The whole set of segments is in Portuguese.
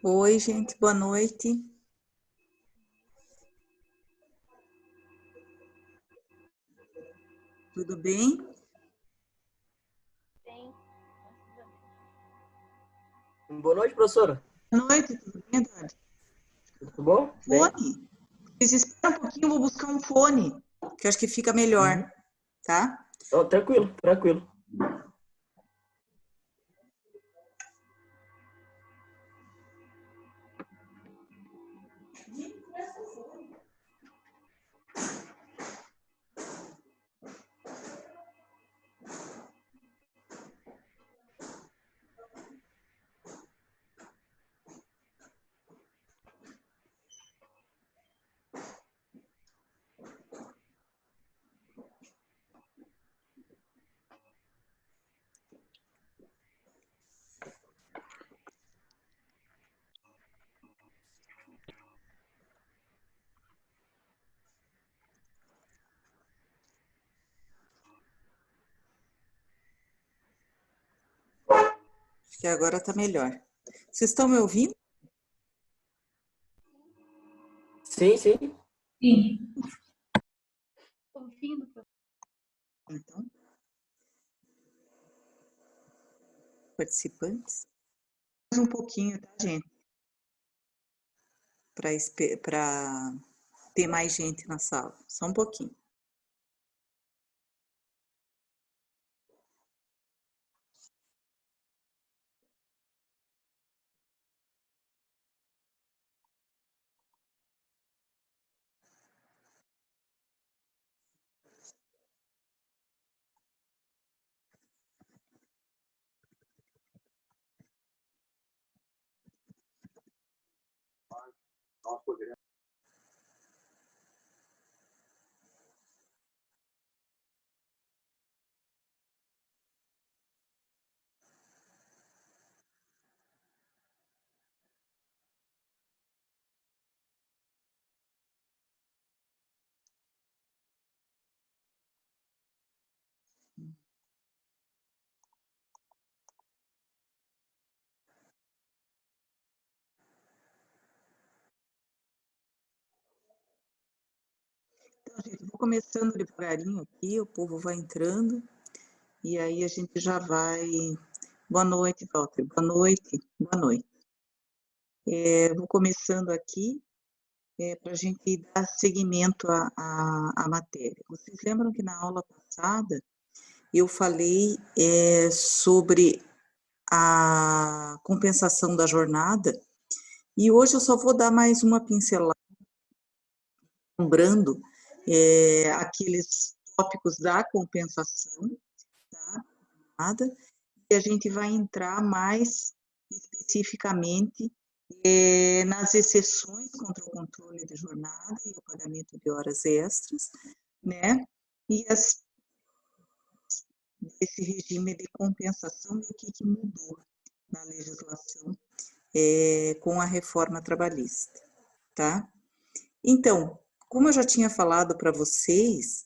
Oi, gente, boa noite. Tudo bem? Bem, Boa noite, professora. Boa noite, tudo bem, Eduardo? Tudo bom? Bem? Fone? Vocês esperam um pouquinho, eu vou buscar um fone, que eu acho que fica melhor, Uhum. tá? Oh, tranquilo, tranquilo. Acho que agora tá melhor. Vocês estão me ouvindo? Sim, sim. sim. Ouvindo, Então, participantes. Mais um pouquinho, tá, gente? Para ter mais gente na sala. Só um pouquinho. Então, gente, vou começando devagarinho aqui, o povo vai entrando e aí a gente já vai. Boa noite, Walter. Boa noite. Boa noite. Vou começando aqui para a gente dar seguimento à matéria. Vocês lembram que na aula passada eu falei sobre a compensação da jornada e hoje eu só vou dar mais uma pincelada, lembrando aqueles tópicos da compensação, tá? E a gente vai entrar mais especificamente nas exceções contra o controle de jornada e o pagamento de horas extras, né? E esse regime de compensação e o que mudou na legislação com a reforma trabalhista, tá? Então, como eu já tinha falado para vocês,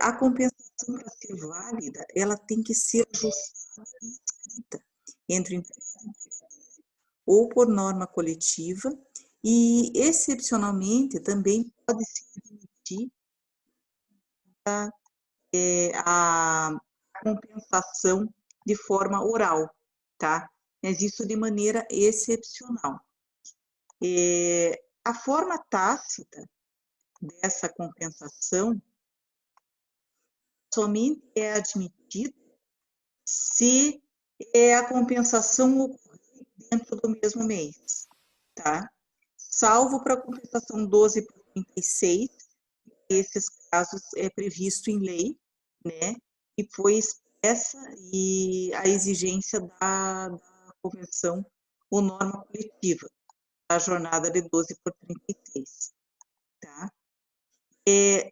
a compensação para ser válida, ela tem que ser ajustada e escrita entre o empregador ou por norma coletiva e, excepcionalmente, também pode se admitir a compensação de forma oral, tá? Mas isso de maneira excepcional. A forma tácita dessa compensação somente é admitida se a compensação ocorrer dentro do mesmo mês, tá? Salvo para a compensação 12 por 36, esses casos é previsto em lei, né? E foi expressa e a exigência da convenção ou norma coletiva, a jornada de 12 por 36, tá?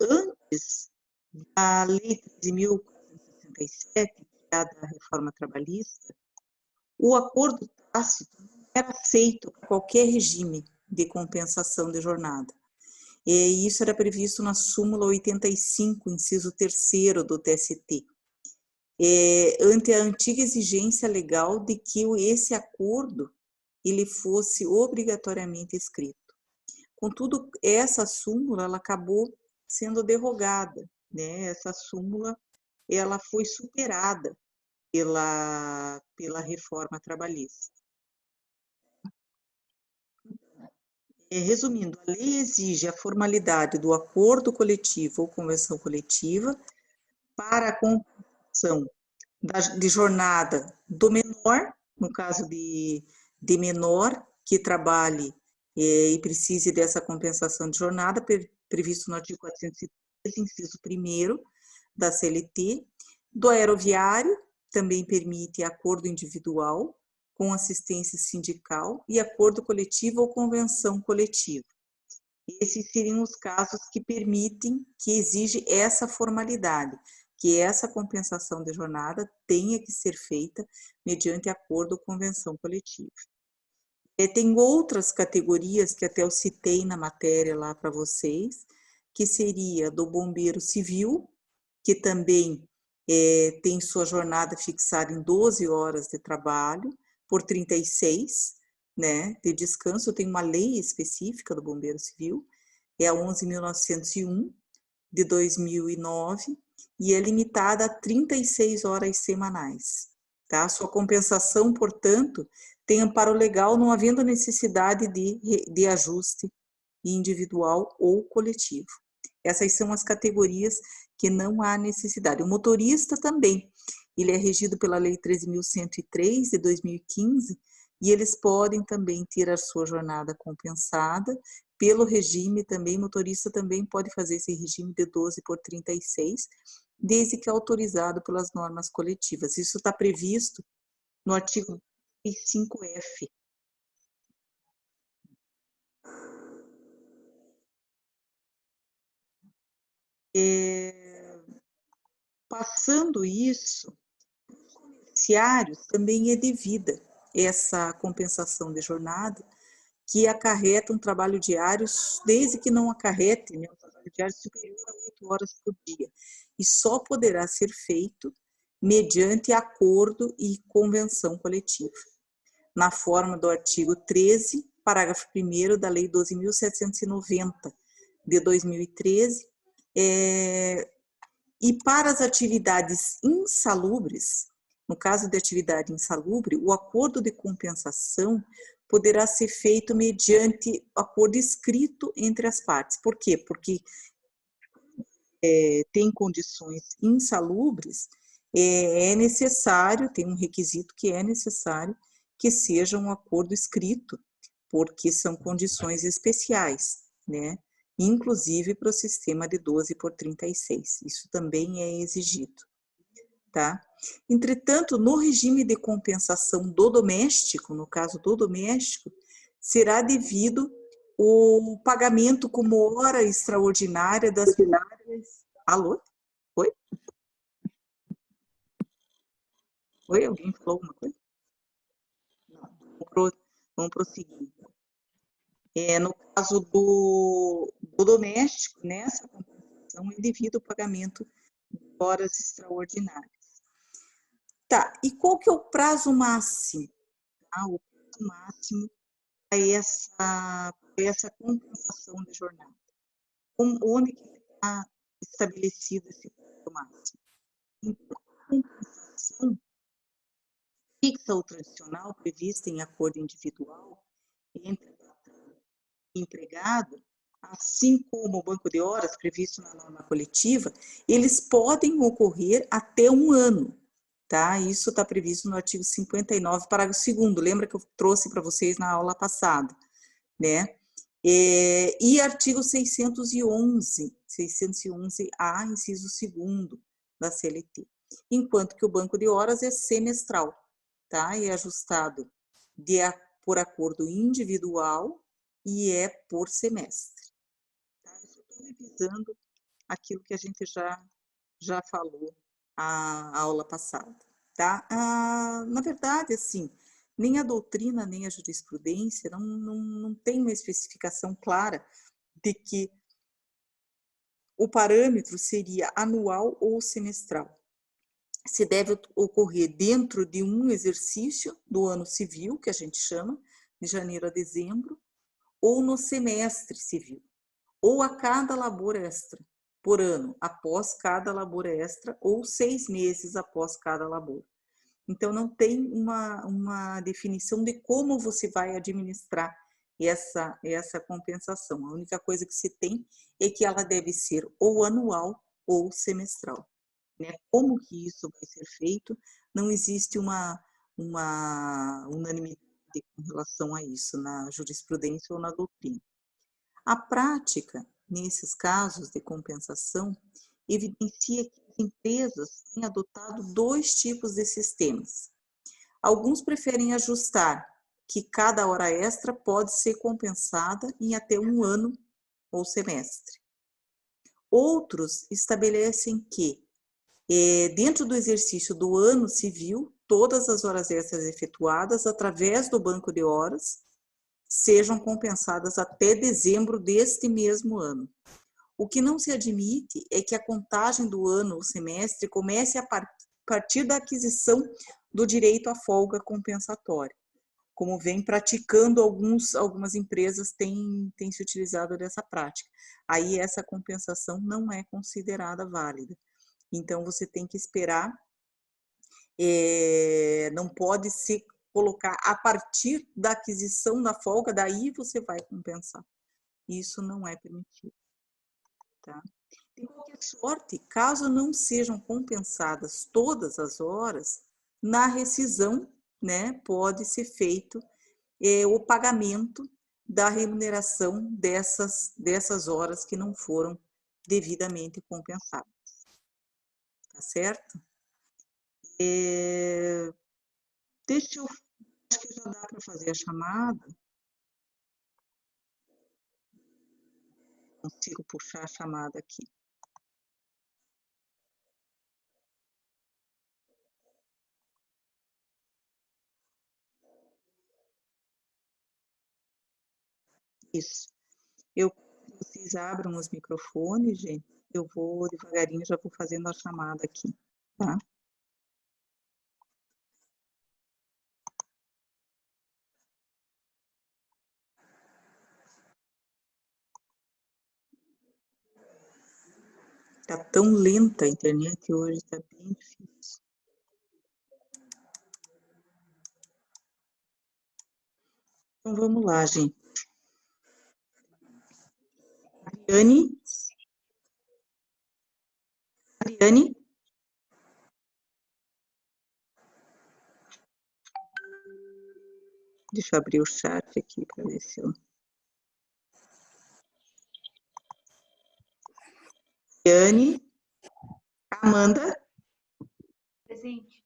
Antes da Lei 13.467, que é a da reforma trabalhista, o acordo tácito não era aceito para qualquer regime de compensação de jornada. E isso era previsto na súmula 85, inciso 3º do TST, ante a antiga exigência legal de que esse acordo ele fosse obrigatoriamente escrito. Contudo, essa súmula ela acabou sendo derrogada, né? Essa súmula ela foi superada pela reforma trabalhista. Resumindo, a lei exige a formalidade do acordo coletivo ou convenção coletiva para a compensação de jornada do menor, no caso de menor que trabalhe e precise dessa compensação de jornada, previsto no artigo 413, inciso 1º da CLT, do aeroviário, também permite acordo individual, com assistência sindical e acordo coletivo ou convenção coletiva. Esses seriam os casos que permitem, que exige essa formalidade, que essa compensação de jornada tenha que ser feita mediante acordo ou convenção coletiva. Tem outras categorias que até eu citei na matéria lá para vocês, que seria do bombeiro civil, que também tem sua jornada fixada em 12 horas de trabalho, por 36, né, de descanso. Tem uma lei específica do bombeiro civil, é a 11.901, de 2009, e é limitada a 36 horas semanais. Tá? Sua compensação, portanto, tem amparo legal, não havendo necessidade de ajuste individual ou coletivo. Essas são as categorias que não há necessidade. O motorista também, ele é regido pela Lei 13.103, de 2015, e eles podem também ter a sua jornada compensada pelo regime também. Motorista também pode fazer esse regime de 12 por 36, desde que autorizado pelas normas coletivas. Isso está previsto no artigo 5F. Passando isso, os comerciários também é devida essa compensação de jornada, que acarreta um trabalho diário, desde que não acarrete, né, um trabalho diário superior a 8 horas por dia, e só poderá ser feito mediante acordo e convenção coletiva, na forma do artigo 13, parágrafo 1º da Lei 12.790, de 2013, e para as atividades insalubres, no caso de atividade insalubre, o acordo de compensação poderá ser feito mediante acordo escrito entre as partes. Por quê? Porque tem condições insalubres, é necessário, tem um requisito que é necessário que seja um acordo escrito, porque são condições especiais, né? Inclusive para o sistema de 12 por 36. Isso também é exigido, tá? Entretanto, no regime de compensação do doméstico, no caso do doméstico, será devido o pagamento como hora extraordinária das... Alô? Oi? Oi, alguém falou alguma coisa? Não, vamos prosseguir. No caso do doméstico, nessa compensação é devido ao pagamento de horas extraordinárias. Tá, e qual que é o prazo máximo? Tá? O prazo máximo para essa compensação de jornada. Onde que está estabelecido esse prazo máximo? Então, a compensação fixa ou tradicional, prevista em acordo individual entre patrão e empregado, assim como o banco de horas previsto na norma coletiva, eles podem ocorrer até 1 ano, tá? Isso está previsto no artigo 59, parágrafo 2º, lembra que eu trouxe para vocês na aula passada, né? E artigo 611A, inciso 2º da CLT, enquanto que o banco de horas é semestral, tá? É ajustado por acordo individual e é por semestre. Tá? Estou revisando aquilo que a gente já falou a aula passada, tá? Na verdade, assim, nem a doutrina, nem a jurisprudência não tem uma especificação clara de que o parâmetro seria anual ou semestral. Se deve ocorrer dentro de um exercício do ano civil, que a gente chama, de janeiro a dezembro, ou no semestre civil, ou a cada labor extra por ano, após cada labor extra, ou 6 meses após cada labor. Então, não tem uma definição de como você vai administrar essa compensação. A única coisa que se tem é que ela deve ser ou anual ou semestral. Né? Como que isso vai ser feito? Não existe uma unanimidade com relação a isso na jurisprudência ou na doutrina. A prática, nesses casos de compensação, evidencia que as empresas têm adotado 2 tipos de sistemas. Alguns preferem ajustar que cada hora extra pode ser compensada em até 1 ano ou semestre. Outros estabelecem que, dentro do exercício do ano civil, todas as horas extras efetuadas através do banco de horas sejam compensadas até dezembro deste mesmo ano. O que não se admite é que a contagem do ano ou semestre comece a partir da aquisição do direito à folga compensatória, como vem praticando algumas empresas têm se utilizado dessa prática. Aí essa compensação não é considerada válida. Então você tem que esperar, não pode se colocar a partir da aquisição da folga, daí você vai compensar. Isso não é permitido. Tá? De qualquer sorte, caso não sejam compensadas todas as horas, na rescisão, né, pode ser feito o pagamento da remuneração dessas horas que não foram devidamente compensadas. Tá certo? Deixa eu... Acho que já dá para fazer a chamada. Consigo puxar a chamada aqui. Isso. Vocês abram os microfones, gente. Eu vou devagarinho, já vou fazendo a chamada aqui, tá? Tá tão lenta a internet hoje, tá bem difícil. Então vamos lá, gente. Ariane? Deixa eu abrir o chat aqui para ver se eu... Ariane? Amanda? Presente.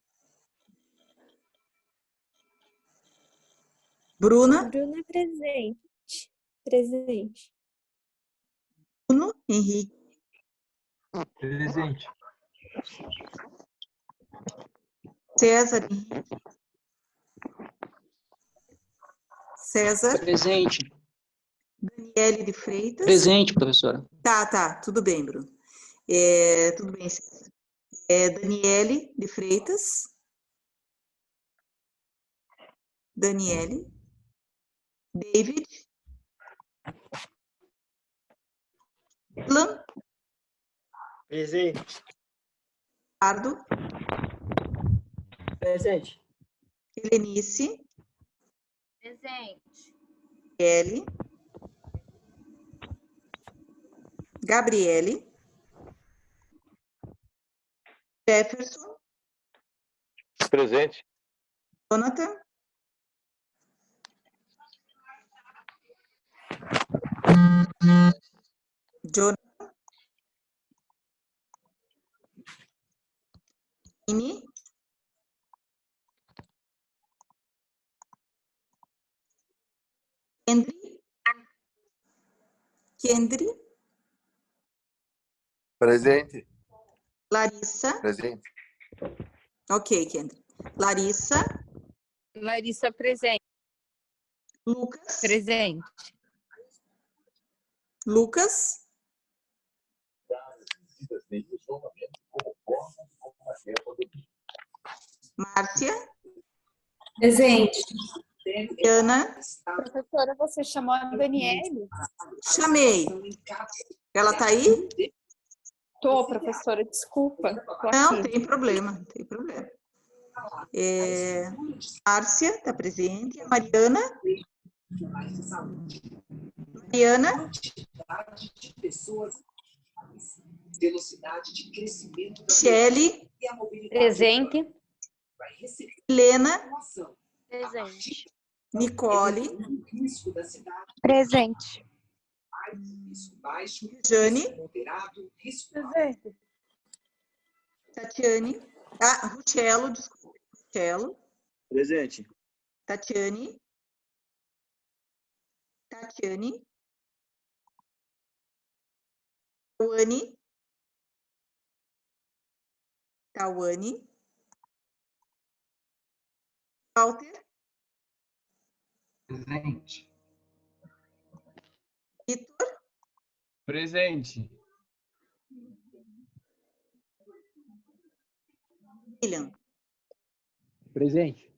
Bruna? Bruna presente. Presente. Bruno? Henrique? Presente. César? Henrique? César? Presente. Daniele de Freitas? Presente, professora. Tá, tudo bem, Bruno. Tudo bem, César. Daniele de Freitas? Daniele? David? Ilan? Presente. Ricardo? Presente. Helenice? Presente. Kelly? Gabriele? Jefferson? Presente. Jonathan? Jonathan? Ini? Kendri? Presente. Larissa? Presente. Ok, Kendri. Larissa? Larissa presente. Lucas? Presente. Lucas? Márcia? Presente. Mariana, Professora, você chamou a Daniele? chamei. Ela está aí? Tô, professora, desculpa. Tô Não, aqui. tem problema, não tem problema. Márcia está presente. A Mariana? Mariana? Shelley? Presente. Helena? Presente. Nicole? Presente. Jane? Presente. Tatiane? Ruchello, desculpa. Ruchello? Presente. Tatiane? Tatiane? Tawane? Tawane? Walter? Presente. Vitor? Presente. William? Presente.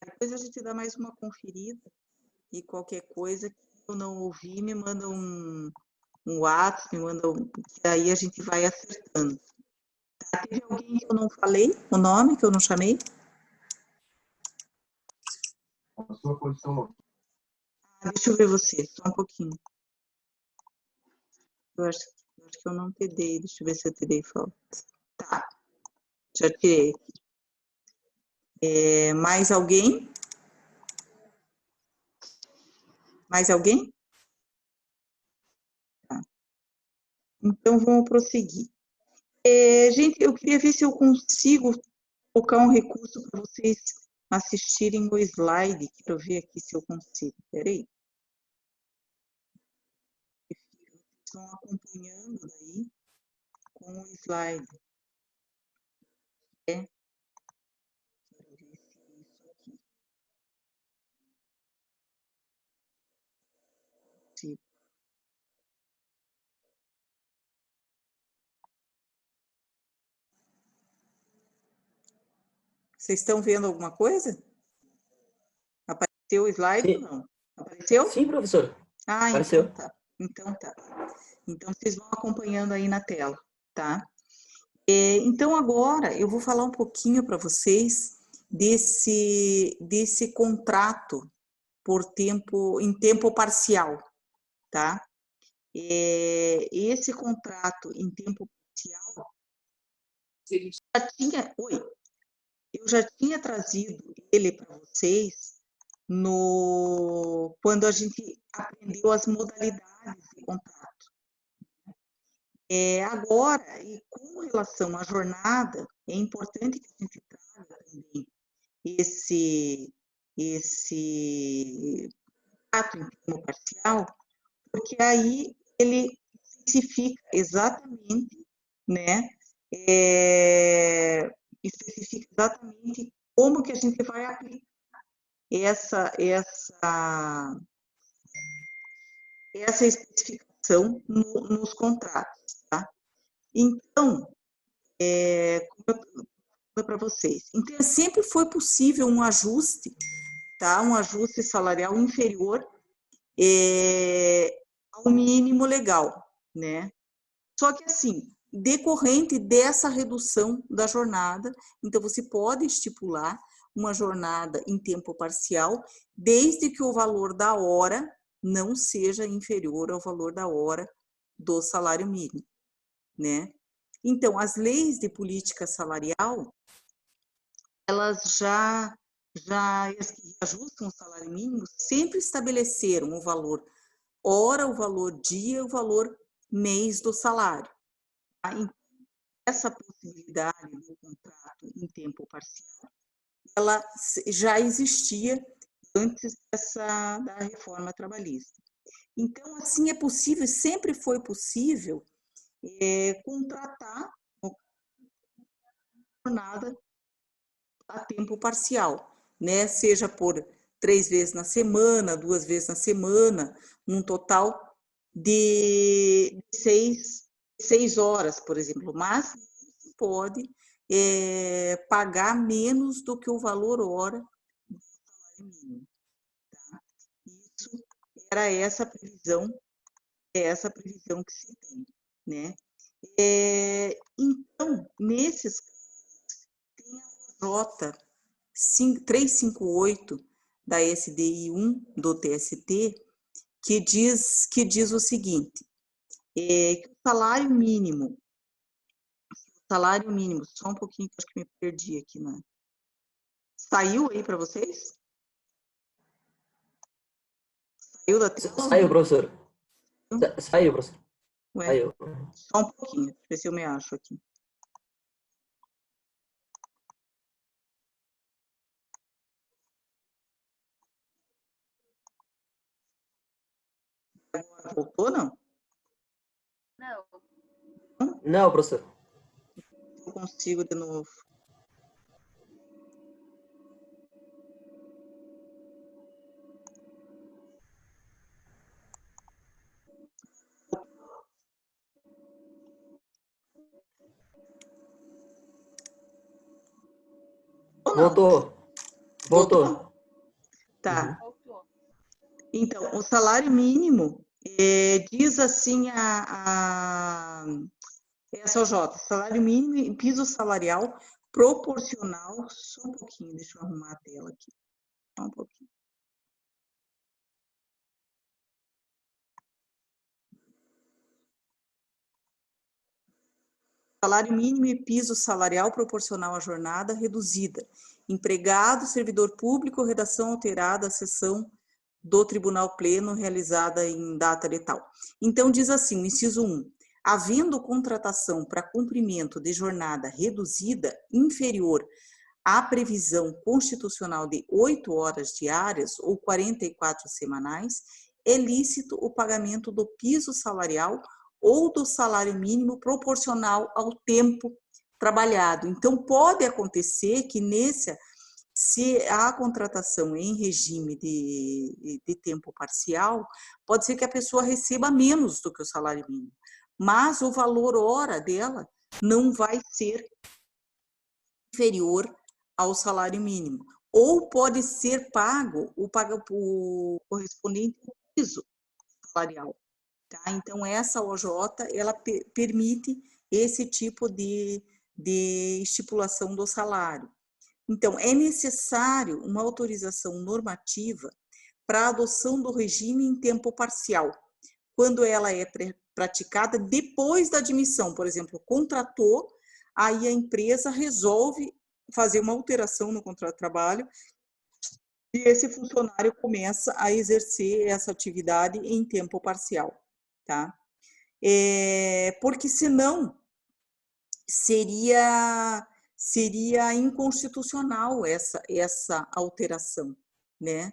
Depois a gente dá mais uma conferida e qualquer coisa que eu não ouvi, me manda um WhatsApp, me manda que aí a gente vai acertando. Tá? Teve alguém que eu não falei o nome, que eu não chamei? A sua posição. Deixa eu ver você, só um pouquinho. Eu acho que eu não te dei, deixa eu ver se eu te dei falta. Tá, já tirei aqui. Mais alguém? Mais alguém? Tá. Então, vamos prosseguir. Gente, eu queria ver se eu consigo colocar um recurso para vocês assistirem o slide. Quero ver aqui se eu consigo. Espera aí. Estão acompanhando aí com o slide. Quero ver se isso aqui. Sim. Vocês estão vendo alguma coisa? Apareceu o slide Sim. ou não? Apareceu? Sim, professora. Apareceu. Então tá. Então vocês vão acompanhando aí na tela, tá? Então agora eu vou falar um pouquinho para vocês desse contrato em tempo parcial, tá? Esse contrato em tempo parcial, eu já tinha trazido ele para vocês quando a gente aprendeu as modalidades de contrato. Agora, e com relação à jornada, é importante que a gente traga também esse contrato em tempo parcial, porque aí ele especifica exatamente, né, especifica exatamente como que a gente vai aplicar essa especificação nos contratos, tá? Então, como eu falei para vocês, então sempre foi possível um ajuste, tá? Um ajuste salarial inferior ao mínimo legal, né? Só que assim, decorrente dessa redução da jornada, então você pode estipular uma jornada em tempo parcial, desde que o valor da hora não seja inferior ao valor da hora do salário mínimo, né? Então, as leis de política salarial, elas já ajustam o salário mínimo, sempre estabeleceram o valor hora, o valor dia, o valor mês do salário. Tá? Então, essa possibilidade do contrato em tempo parcial, ela já existia antes da reforma trabalhista. Então, assim, é possível, sempre foi possível contratar jornada a tempo parcial, né? Seja por 3 vezes na semana, 2 vezes na semana, num total de 6 horas, por exemplo. Mas pode pagar menos do que o valor hora do salário mínimo. Tá? Isso era essa previsão, que se tem, né? Então, nesses casos, tem a OJ 358 da SDI 1 do TST, que diz o seguinte, que o salário mínimo, só um pouquinho, que acho que me perdi aqui, né? Saiu aí para vocês? Saiu da tela? Saiu, professor. Saiu, professor. Ué, Saiu. só um pouquinho, deixa eu ver se eu me acho aqui. Agora voltou, não? Não. Não, professor. Eu consigo de novo. Voltou. Voltou. Tá. Voltou. Então, o salário mínimo, diz assim essa OJ, salário mínimo e piso salarial proporcional, só um pouquinho, deixa eu arrumar a tela aqui, só um pouquinho. Salário mínimo e piso salarial proporcional à jornada reduzida. Empregado, servidor público, redação alterada, à sessão do Tribunal Pleno, realizada em data de tal. Então, diz assim, o inciso 1, havendo contratação para cumprimento de jornada reduzida inferior à previsão constitucional de 8 horas diárias ou 44 semanais, é lícito o pagamento do piso salarial ou do salário mínimo proporcional ao tempo trabalhado. Então, pode acontecer que se há contratação em regime de tempo parcial, pode ser que a pessoa receba menos do que o salário mínimo, mas o valor hora dela não vai ser inferior ao salário mínimo. Ou pode ser pago o correspondente ao piso salarial. Tá? Então, essa OJ, ela permite esse tipo de estipulação do salário. Então, é necessário uma autorização normativa para a adoção do regime em tempo parcial, quando ela é praticada depois da admissão. Por exemplo, contratou, aí a empresa resolve fazer uma alteração no contrato de trabalho e esse funcionário começa a exercer essa atividade em tempo parcial. Tá? Porque senão seria inconstitucional essa alteração, né?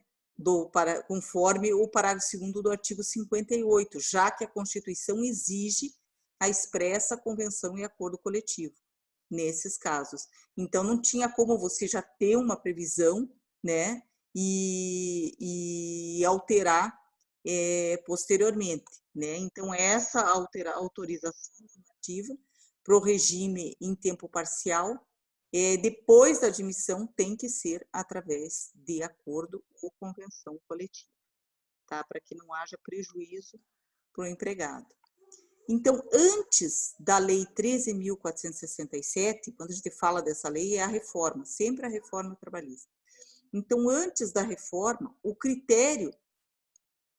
Conforme o parágrafo 2º do artigo 58, já que a Constituição exige a expressa convenção e acordo coletivo, nesses casos. Então, não tinha como você já ter uma previsão, né? E alterar posteriormente, né? Então, essa autorização normativa para o regime em tempo parcial, depois da admissão, tem que ser através de acordo ou convenção coletiva, tá? Para que não haja prejuízo para o empregado. Então, antes da Lei 13.467, quando a gente fala dessa lei, é a reforma, sempre a reforma trabalhista. Então, antes da reforma, o critério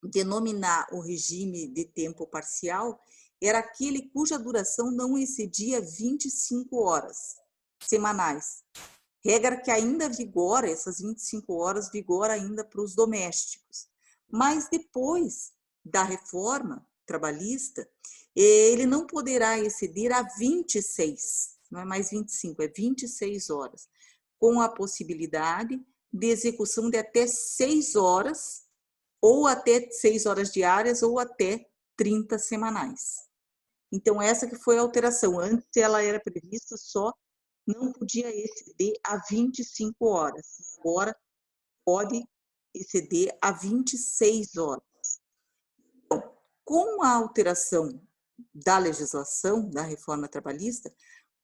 de denominar o regime de tempo parcial era aquele cuja duração não excedia 25 horas semanais. Regra que ainda vigora, essas 25 horas vigora ainda para os domésticos. Mas depois da reforma trabalhista, ele não poderá exceder a 26, não é mais 25, é 26 horas, com a possibilidade de execução de até 6 horas, ou até 6 horas diárias, ou até 30 semanais. Então, essa que foi a alteração. Antes, ela era prevista só, não podia exceder a 25 horas. Agora, pode exceder a 26 horas. Então, com a alteração da legislação, da reforma trabalhista,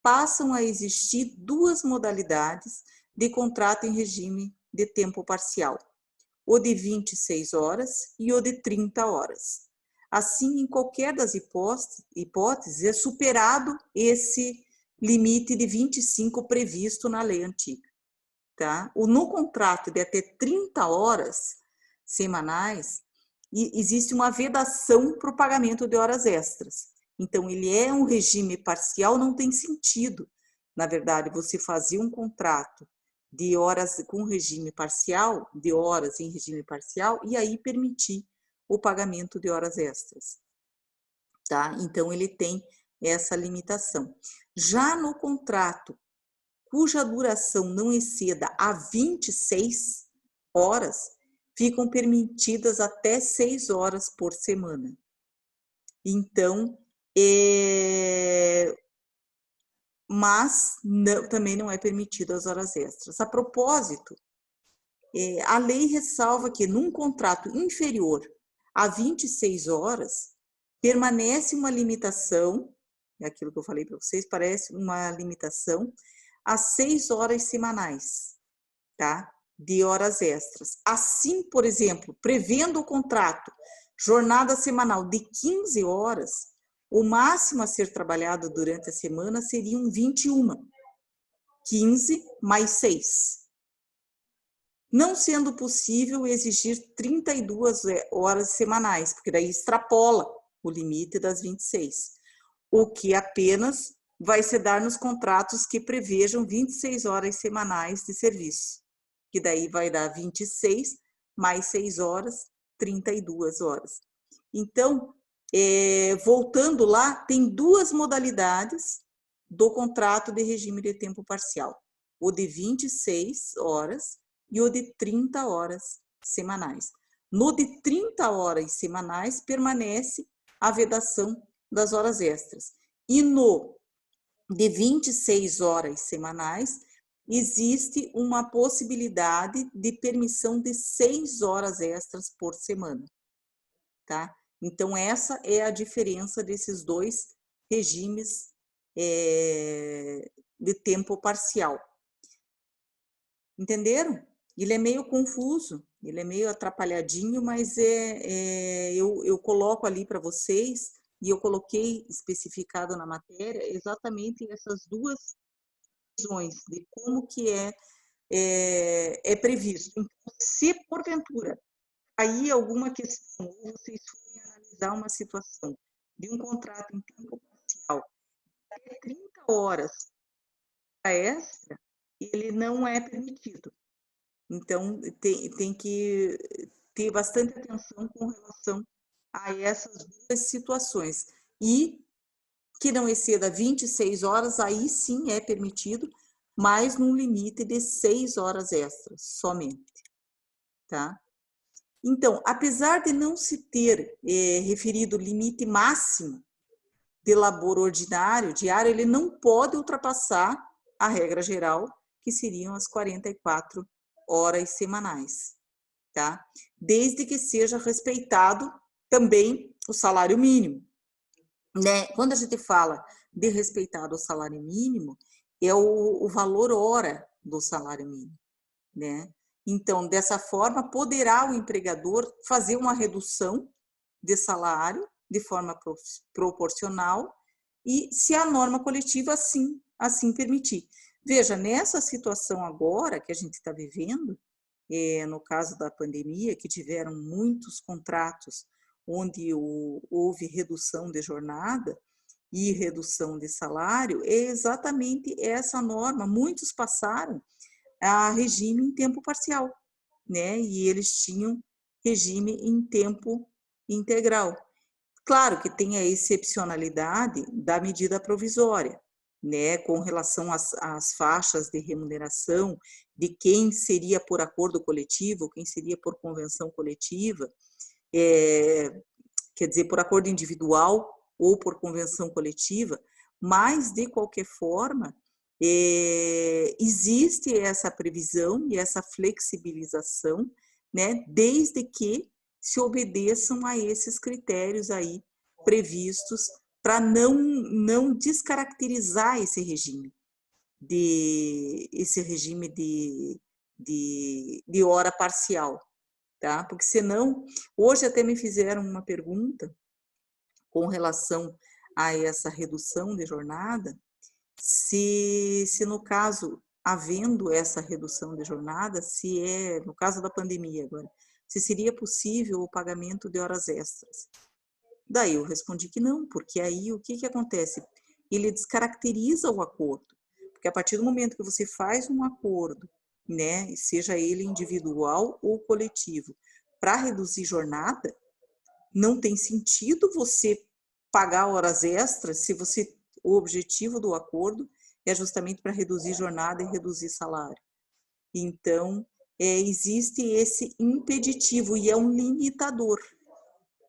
passam a existir duas modalidades de contrato em regime de tempo parcial, o de 26 horas e o de 30 horas. Assim, em qualquer das hipóteses, é superado esse limite de 25 previsto na lei antiga. Tá? No contrato de até 30 horas semanais, existe uma vedação para o pagamento de horas extras. Então, ele é um regime parcial, não tem sentido, na verdade, você fazer um contrato de horas com regime parcial, de horas em regime parcial, e aí permitir o pagamento de horas extras. Tá? Então, ele tem essa limitação. Já no contrato cuja duração não exceda a 26 horas, ficam permitidas até 6 horas por semana. Então, mas também não é permitido as horas extras. A propósito, a lei ressalva que num contrato inferior a 26 horas, permanece uma limitação, é aquilo que eu falei para vocês, parece uma limitação a 6 horas semanais, tá? De horas extras. Assim, por exemplo, prevendo o contrato jornada semanal de 15 horas, o máximo a ser trabalhado durante a semana seriam 21, 15 mais 6. Não sendo possível exigir 32 horas semanais, porque daí extrapola o limite das 26, o que apenas vai se dar nos contratos que prevejam 26 horas semanais de serviço, que daí vai dar 26 mais 6 horas, 32 horas. Então, voltando lá, tem duas modalidades do contrato de regime de tempo parcial, o de 26 horas e o de 30 horas semanais. No de 30 horas semanais, permanece a vedação das horas extras. E no de 26 horas semanais, existe uma possibilidade de permissão de 6 horas extras por semana, tá? Então, essa é a diferença desses dois regimes de tempo parcial. Entenderam? Ele é meio confuso, ele é meio atrapalhadinho, mas eu coloco ali para vocês, e eu coloquei especificado na matéria exatamente essas duas visões de como que é previsto. Então, se porventura aí alguma questão, ou vocês forem analisar uma situação de um contrato em tempo parcial, até 30 horas extra, ele não é permitido. Então, tem que ter bastante atenção com relação a essas duas situações. E que não exceda 26 horas, aí sim é permitido, mas num limite de 6 horas extras somente. Tá? Então, apesar de não se ter referido limite máximo de labor ordinário, diário, ele não pode ultrapassar a regra geral, que seriam as 44 horas semanais, tá? Desde que seja respeitado também o salário mínimo, né? Quando a gente fala de respeitado o salário mínimo, é o valor hora do salário mínimo, né? Então, dessa forma, poderá o empregador fazer uma redução de salário de forma proporcional e se a norma coletiva assim permitir. Veja, nessa situação agora que a gente está vivendo, no caso da pandemia, que tiveram muitos contratos onde houve redução de jornada e redução de salário, é exatamente essa norma. Muitos passaram a regime em tempo parcial, né? E eles tinham regime em tempo integral. Claro que tem a excepcionalidade da medida provisória, né? Com relação às faixas de remuneração, de quem seria por acordo coletivo, quem seria por convenção coletiva, quer dizer, por acordo individual ou por convenção coletiva, mas, de qualquer forma, existe essa previsão e essa flexibilização, né, desde que se obedeçam a esses critérios aí previstos para não descaracterizar esse regime de hora parcial, tá? Porque senão, hoje até me fizeram uma pergunta com relação a essa redução de jornada, se no caso, havendo essa redução de jornada, no caso da pandemia agora, se seria possível o pagamento de horas extras. Daí eu respondi que não, porque aí o que acontece? Ele descaracteriza o acordo, porque a partir do momento que você faz um acordo, né, seja ele individual ou coletivo, para reduzir jornada, não tem sentido você pagar horas extras se o objetivo do acordo é justamente para reduzir jornada e reduzir salário. Então, existe esse impeditivo e é um limitador,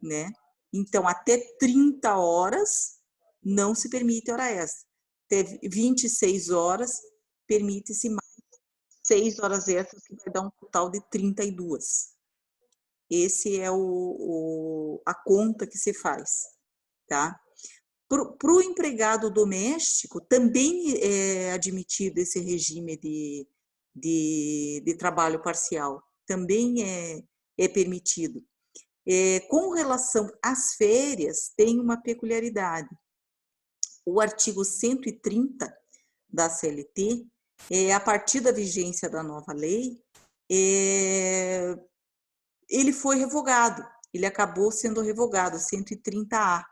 né? Então, até 30 horas não se permite hora extra. Até 26 horas, permite-se mais 6 horas extras, que vai dar um total de 32. Esse é a conta que se faz, tá? Para o empregado doméstico, também é admitido esse regime de trabalho parcial, também é permitido. Com relação às férias, tem uma peculiaridade. O artigo 130 da CLT, a partir da vigência da nova lei, ele foi revogado, ele acabou sendo revogado, 130A.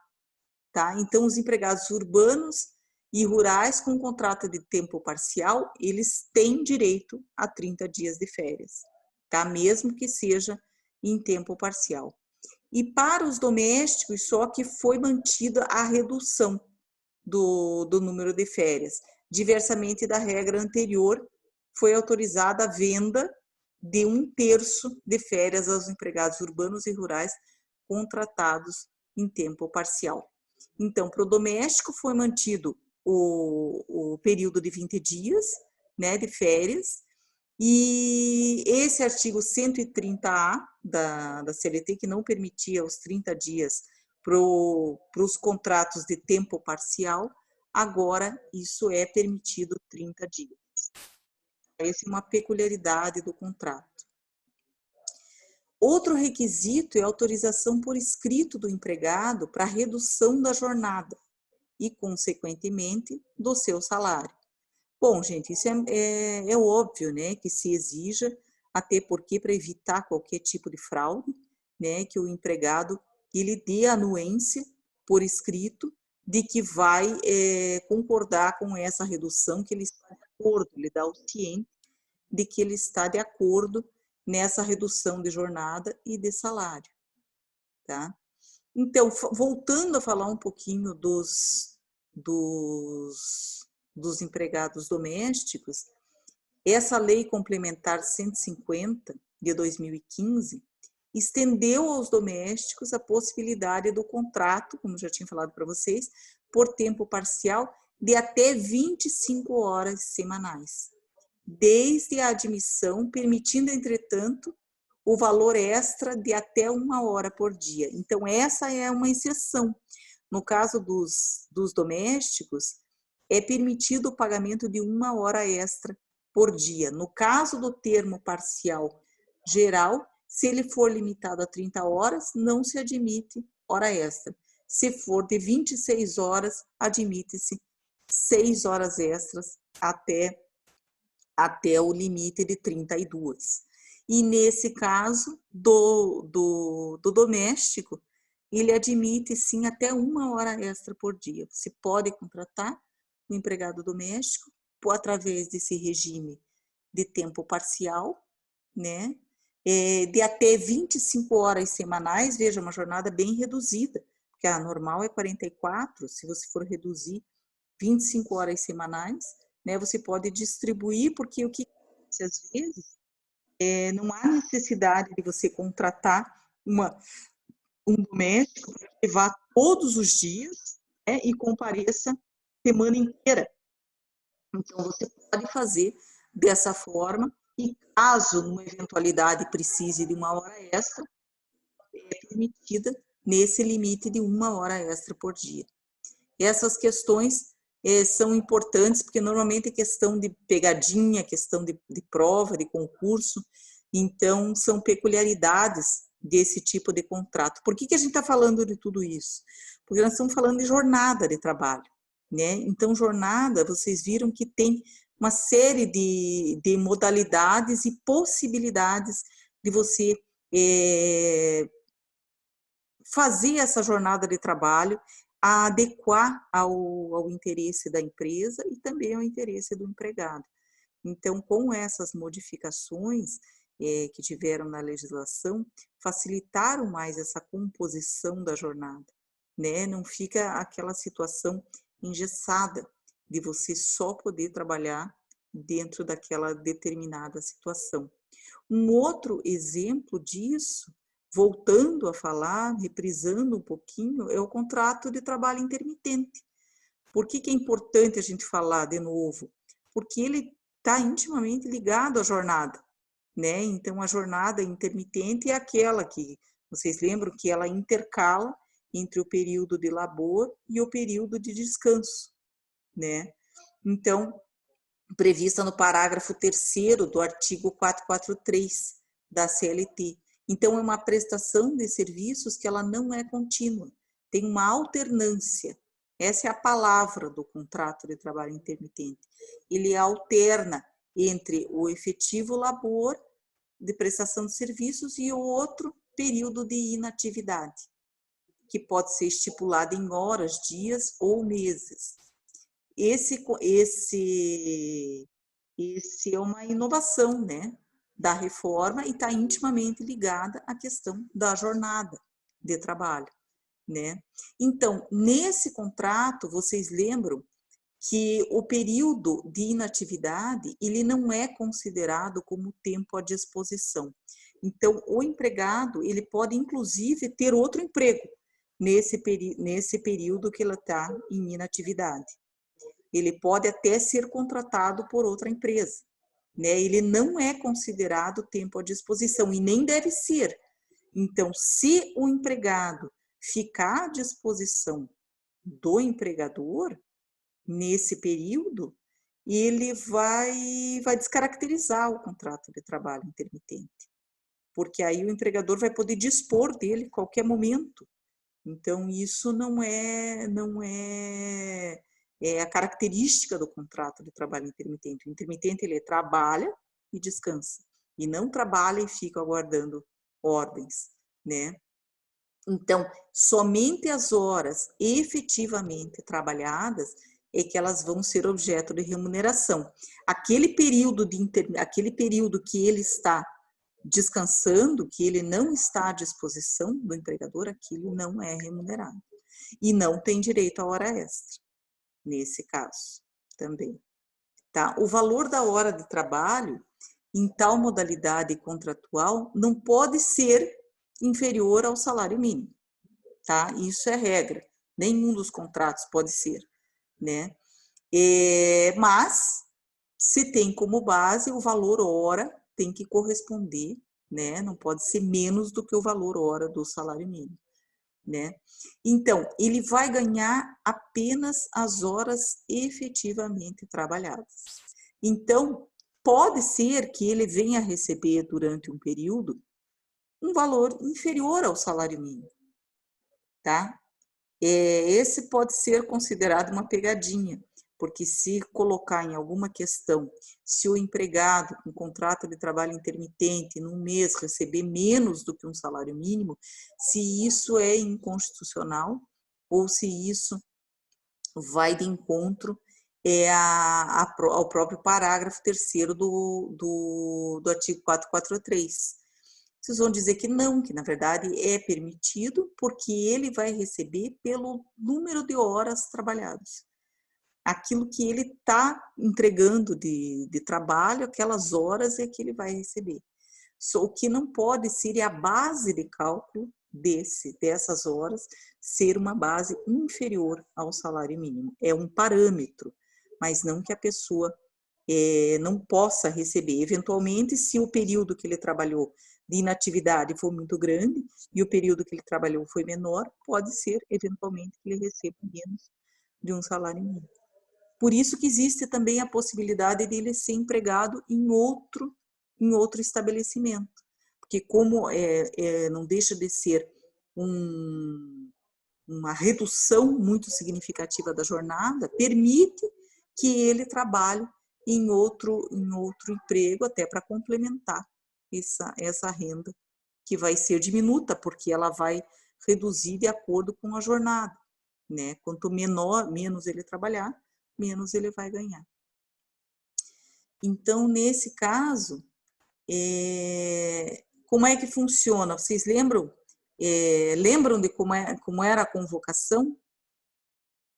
Tá? Então, os empregados urbanos e rurais com contrato de tempo parcial, eles têm direito a 30 dias de férias, tá? Mesmo que seja em tempo parcial. E para os domésticos, só que foi mantida a redução do número de férias. Diversamente da regra anterior, foi autorizada a venda de 1/3 de férias aos empregados urbanos e rurais contratados em tempo parcial. Então, para o doméstico foi mantido o período de 20 dias, né, de férias, e esse artigo 130A da CLT, que não permitia os 30 dias para os contratos de tempo parcial, agora isso é permitido 30 dias. Essa é uma peculiaridade do contrato. Outro requisito é a autorização por escrito do empregado para redução da jornada e, consequentemente, do seu salário. Bom, gente, isso é óbvio, né, que se exija, até porque para evitar qualquer tipo de fraude, né, que o empregado ele dê anuência por escrito de que vai concordar com essa redução, que ele está de acordo, ele dá o ciente de que ele está de acordo nessa redução de jornada e de salário, tá? Então, voltando a falar um pouquinho dos empregados domésticos, essa lei complementar 150 de 2015 estendeu aos domésticos a possibilidade do contrato, como já tinha falado para vocês, por tempo parcial de até 25 horas semanais, desde a admissão, permitindo, entretanto, o valor extra de até 1 hora por dia. Então, essa é uma exceção. No caso dos domésticos, é permitido o pagamento de 1 hora extra por dia. No caso do termo parcial geral, se ele for limitado a 30 horas, não se admite hora extra. Se for de 26 horas, admite-se 6 horas extras até o limite de 32. E nesse caso do doméstico, ele admite sim até 1 hora extra por dia. Você pode contratar um empregado doméstico através desse regime de tempo parcial, né? De até 25 horas semanais, veja, uma jornada bem reduzida, porque a normal é 44, se você for reduzir 25 horas semanais, né, você pode distribuir, porque o que acontece às vezes não há necessidade de você contratar um doméstico que vá todos os dias, né, e compareça semana inteira. Então, você pode fazer dessa forma e, caso numa eventualidade precise de 1 hora extra, é permitida nesse limite de 1 hora extra por dia. Essas questões são importantes, porque normalmente é questão de pegadinha, questão de prova, de concurso, então são peculiaridades desse tipo de contrato. Por que a gente está falando de tudo isso? Porque nós estamos falando de jornada de trabalho, né? Então, jornada, vocês viram que tem uma série de modalidades e possibilidades de você fazer essa jornada de trabalho, a adequar ao interesse da empresa e também ao interesse do empregado. Então, com essas modificações que tiveram na legislação, facilitaram mais essa composição da jornada, né? Não fica aquela situação engessada de você só poder trabalhar dentro daquela determinada situação. Um outro exemplo disso, voltando a falar, reprisando um pouquinho, é o contrato de trabalho intermitente. Por que é importante a gente falar de novo? Porque ele está intimamente ligado à jornada, né? Então, a jornada intermitente é aquela que, vocês lembram que ela intercala entre o período de labor e o período de descanso, né? Então, prevista no parágrafo 3º do artigo 443 da CLT. Então, é uma prestação de serviços que ela não é contínua, tem uma alternância. Essa é a palavra do contrato de trabalho intermitente. Ele alterna entre o efetivo labor de prestação de serviços e o outro período de inatividade, que pode ser estipulado em horas, dias ou meses. Esse é uma inovação, né, da reforma e está intimamente ligada à questão da jornada de trabalho, né? Então, nesse contrato, vocês lembram que o período de inatividade, ele não é considerado como tempo à disposição. Então, o empregado, ele pode, inclusive, ter outro emprego nesse período que ele está em inatividade. Ele pode até ser contratado por outra empresa, né? Ele não é considerado tempo à disposição e nem deve ser. Então, se o empregado ficar à disposição do empregador nesse período, ele vai descaracterizar o contrato de trabalho intermitente, porque aí o empregador vai poder dispor dele a qualquer momento. Então, isso não é a característica do contrato de trabalho intermitente. O intermitente, ele trabalha e descansa, e não trabalha e fica aguardando ordens, né? Então, somente as horas efetivamente trabalhadas é que elas vão ser objeto de remuneração. Aquele período que ele está descansando, que ele não está à disposição do empregador, aquilo não é remunerado. E não tem direito à hora extra, nesse caso também. Tá? O valor da hora de trabalho, em tal modalidade contratual, não pode ser inferior ao salário mínimo. Tá? Isso é regra. Nenhum dos contratos pode ser, né? Mas, se tem como base, o valor hora tem que corresponder, né? Não pode ser menos do que o valor hora do salário mínimo, né? Então, ele vai ganhar apenas as horas efetivamente trabalhadas. Então, pode ser que ele venha a receber durante um período um valor inferior ao salário mínimo, tá? Esse pode ser considerado uma pegadinha, porque se colocar em alguma questão, se o empregado com contrato de trabalho intermitente num mês receber menos do que um salário mínimo, se isso é inconstitucional ou se isso vai de encontro ao próprio parágrafo 3º do artigo 443. Vocês vão dizer que não, que na verdade é permitido, porque ele vai receber pelo número de horas trabalhadas. Aquilo que ele está entregando de trabalho, aquelas horas é que ele vai receber. O que não pode ser é a base de cálculo dessas horas ser uma base inferior ao salário mínimo. É um parâmetro, mas não que a pessoa não possa receber. Eventualmente, se o período que ele trabalhou de inatividade for muito grande e o período que ele trabalhou foi menor, pode ser, eventualmente, que ele receba menos de um salário mínimo. Por isso que existe também a possibilidade dele ser empregado em outro estabelecimento. Porque como não deixa de ser uma redução muito significativa da jornada, permite que ele trabalhe em outro emprego, até para complementar essa renda, que vai ser diminuta, porque ela vai reduzir de acordo com a jornada, né? Quanto menos ele trabalhar, menos ele vai ganhar. Então, nesse caso, como é que funciona? Vocês lembram? Lembram de como era a convocação?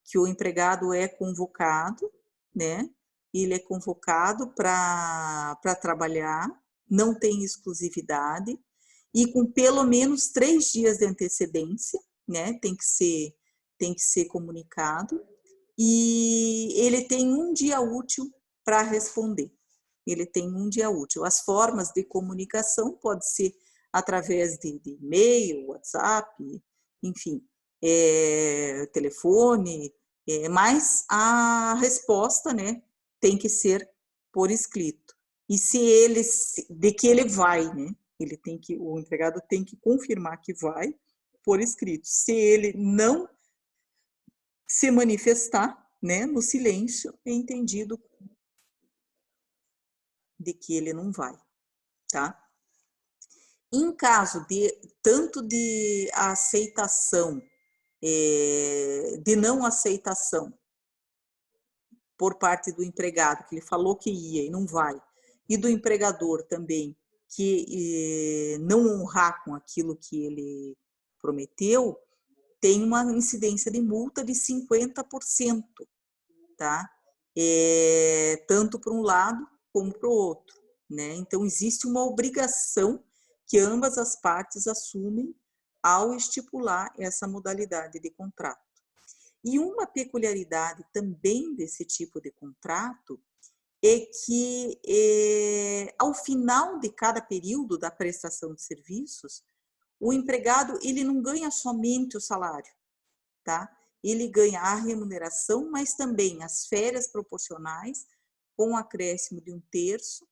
Que o empregado é convocado, né? Ele é convocado para trabalhar, não tem exclusividade, e com pelo menos 3 dias de antecedência, né? Tem que ser comunicado, e ele tem 1 dia útil para responder. Ele tem 1 dia útil. As formas de comunicação pode ser através de e-mail, WhatsApp, enfim, telefone, mas a resposta, né, tem que ser por escrito. E de que ele vai, né? O empregado tem que confirmar que vai por escrito. Se ele não se manifestar, né, no silêncio, é entendido de que ele não vai, tá? Em caso tanto de aceitação, de não aceitação por parte do empregado, que ele falou que ia e não vai, e do empregador também, que não honrar com aquilo que ele prometeu, tem uma incidência de multa de 50%, tá? Tanto para um lado como para o outro, né? Então, existe uma obrigação que ambas as partes assumem ao estipular essa modalidade de contrato. E uma peculiaridade também desse tipo de contrato é que, ao final de cada período da prestação de serviços, o empregado ele não ganha somente o salário, tá? Ele ganha a remuneração, mas também as férias proporcionais, com acréscimo de 1/3,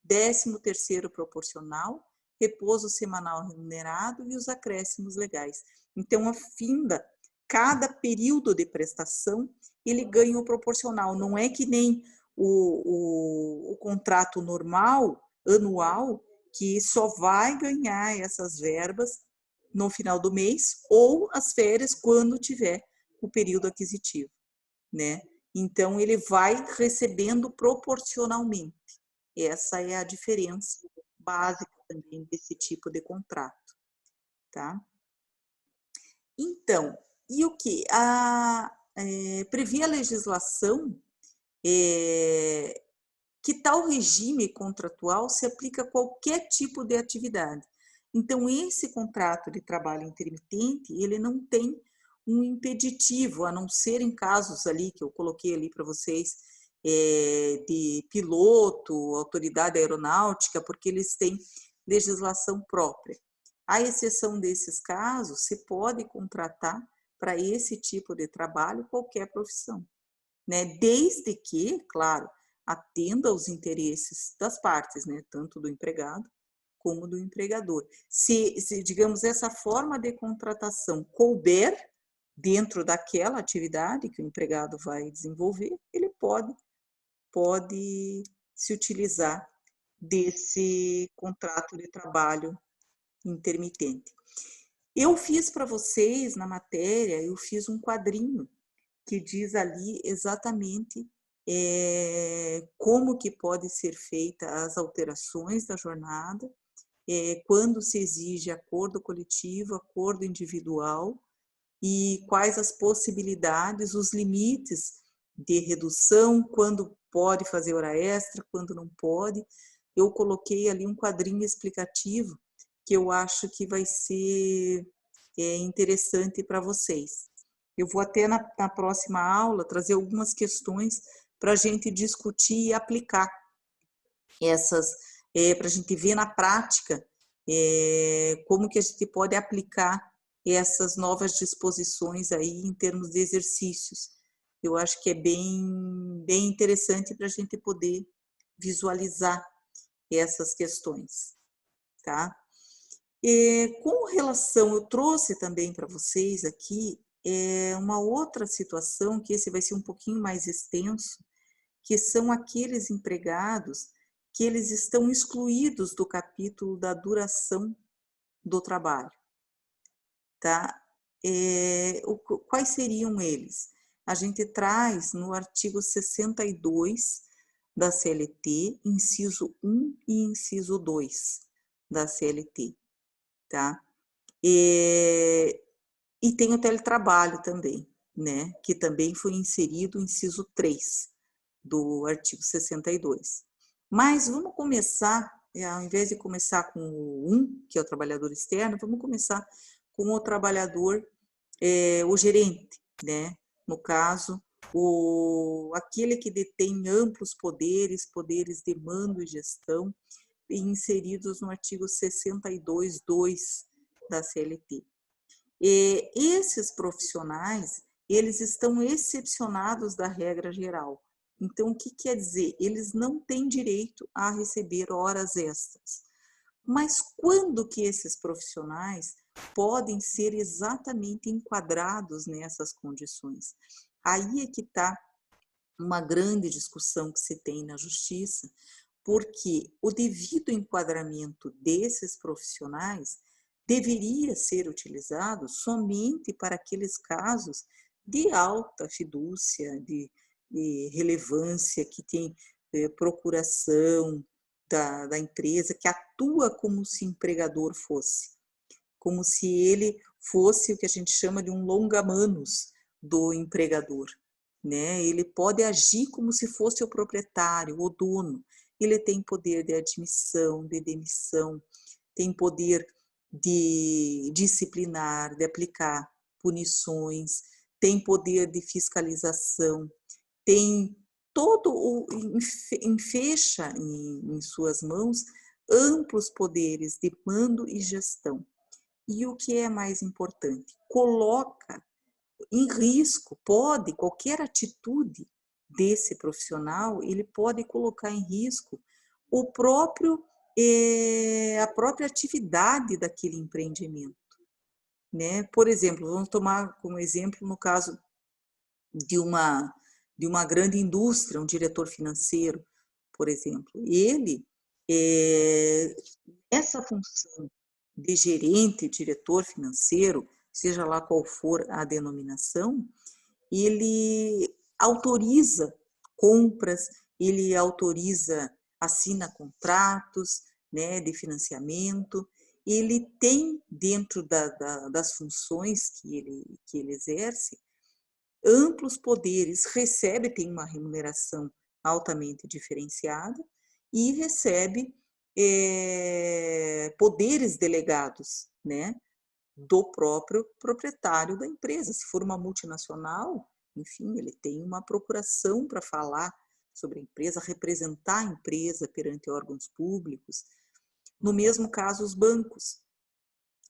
13º proporcional, repouso semanal remunerado e os acréscimos legais. Então, afinda cada período de prestação, ele ganha o proporcional. Não é que nem o contrato normal, anual, que só vai ganhar essas verbas no final do mês ou as férias quando tiver o período aquisitivo, né? Então, ele vai recebendo proporcionalmente. Essa é a diferença básica também desse tipo de contrato, tá? Então, e o que? Previa a legislação que tal regime contratual se aplica a qualquer tipo de atividade. Então, esse contrato de trabalho intermitente, ele não tem um impeditivo, a não ser em casos ali que eu coloquei ali para vocês, de piloto, autoridade aeronáutica, porque eles têm legislação própria. À exceção desses casos, se pode contratar para esse tipo de trabalho qualquer profissão, né? Desde que, claro, atenda aos interesses das partes, né? Tanto do empregado como do empregador. Se, digamos, essa forma de contratação couber dentro daquela atividade que o empregado vai desenvolver, ele pode se utilizar desse contrato de trabalho intermitente. Eu fiz para vocês, na matéria, eu fiz um quadrinho que diz ali exatamente como que pode ser feita as alterações da jornada, quando se exige acordo coletivo, acordo individual, e quais as possibilidades, os limites de redução, quando pode fazer hora extra, quando não pode. Eu coloquei ali um quadrinho explicativo que eu acho que vai ser interessante para vocês. Eu vou até na próxima aula trazer algumas questões para a gente discutir e aplicar essas, para a gente ver na prática como que a gente pode aplicar essas novas disposições aí em termos de exercícios eu acho que é bem interessante para a gente poder visualizar essas questões, tá? Com relação, eu trouxe também para vocês aqui uma outra situação, que esse vai ser um pouquinho mais extenso, que são aqueles empregados que eles estão excluídos do capítulo da duração do trabalho, tá? Quais seriam eles? A gente traz no artigo 62 da CLT, inciso 1 e inciso 2 da CLT, tá? E tem o teletrabalho também, né? Que também foi inserido o inciso 3 do artigo 62. Mas vamos começar, ao invés de começar com o 1, que é o trabalhador externo, vamos começar com o trabalhador, o gerente, né? No caso, aquele que detém amplos poderes de mando e gestão, inseridos no artigo 62.2 da CLT. Esses profissionais, eles estão excepcionados da regra geral. Então, o que quer dizer? Eles não têm direito a receber horas extras. Mas quando que esses profissionais podem ser exatamente enquadrados nessas condições? Aí é que está uma grande discussão que se tem na justiça, porque o devido enquadramento desses profissionais deveria ser utilizado somente para aqueles casos de alta fidúcia, de relevância, que tem procuração da empresa, que atua como se empregador fosse, como se ele fosse o que a gente chama de um longa-manos do empregador, né? Ele pode agir como se fosse o proprietário, o dono. Ele tem poder de admissão, de demissão, tem poder de disciplinar, de aplicar punições, tem poder de fiscalização, tem enfecha em suas mãos amplos poderes de mando e gestão. E o que é mais importante, coloca em risco, qualquer atitude desse profissional, ele pode colocar em risco a própria atividade daquele empreendimento, né? Por exemplo, vamos tomar como exemplo no caso de uma grande indústria, um diretor financeiro, por exemplo. Ele, essa função de gerente, diretor financeiro, seja lá qual for a denominação, ele autoriza compras, ele assina contratos, né, de financiamento, ele tem dentro das funções que ele exerce amplos poderes, tem uma remuneração altamente diferenciada e recebe poderes delegados, né, do próprio proprietário da empresa. Se for uma multinacional, enfim, ele tem uma procuração para falar sobre a empresa, representar a empresa perante órgãos públicos. No mesmo caso, os bancos.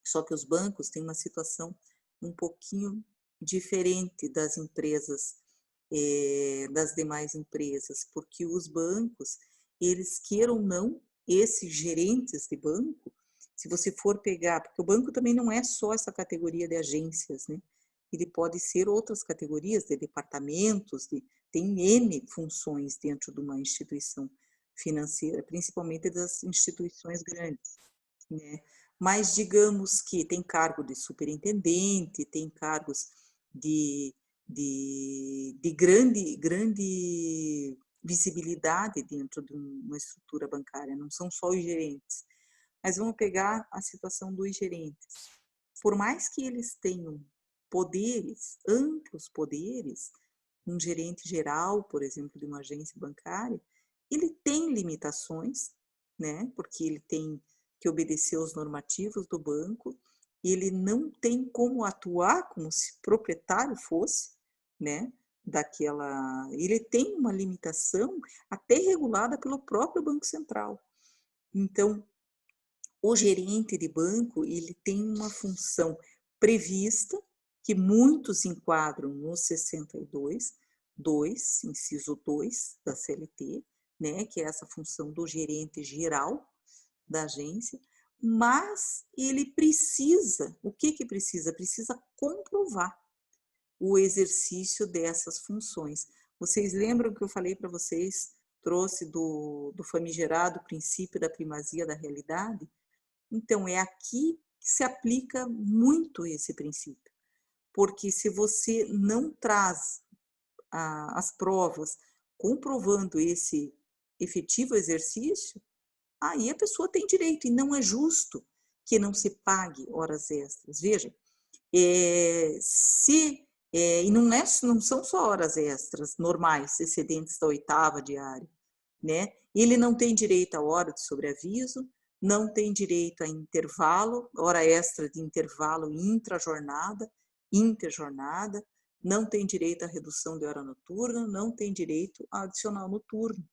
Só que os bancos têm uma situação um pouquinho diferente das empresas, das demais empresas, porque os bancos, eles queiram ou não, esses gerentes de banco, se você for pegar, porque o banco também não é só essa categoria de agências, né? Ele pode ser outras categorias de departamentos, tem N funções dentro de uma instituição financeira, principalmente das instituições grandes, né? Mas digamos que tem cargo de superintendente, tem cargos de grande visibilidade dentro de uma estrutura bancária, não são só os gerentes. Mas vamos pegar a situação dos gerentes. Por mais que eles tenham poderes, amplos poderes, um gerente geral, por exemplo, de uma agência bancária, ele tem limitações, né? Porque ele tem que obedecer aos normativos do banco, ele não tem como atuar como se proprietário fosse, né? Ele tem uma limitação até regulada pelo próprio Banco Central. Então, o gerente de banco, ele tem uma função prevista, que muitos enquadram no 62, 2, inciso 2 da CLT, né, que é essa função do gerente geral da agência, mas ele precisa, o que precisa? Precisa comprovar o exercício dessas funções. Vocês lembram que eu falei para vocês, trouxe do famigerado princípio da primazia da realidade? Então, é aqui que se aplica muito esse princípio, porque se você não traz as provas comprovando esse efetivo exercício, aí a pessoa tem direito, e não é justo que não se pague horas extras. Veja, e não são só horas extras normais, excedentes da 8ª diária, né? Ele não tem direito à hora de sobreaviso, não tem direito a intervalo, hora extra de intervalo intrajornada, interjornada, não tem direito à redução de hora noturna, não tem direito a adicional noturno.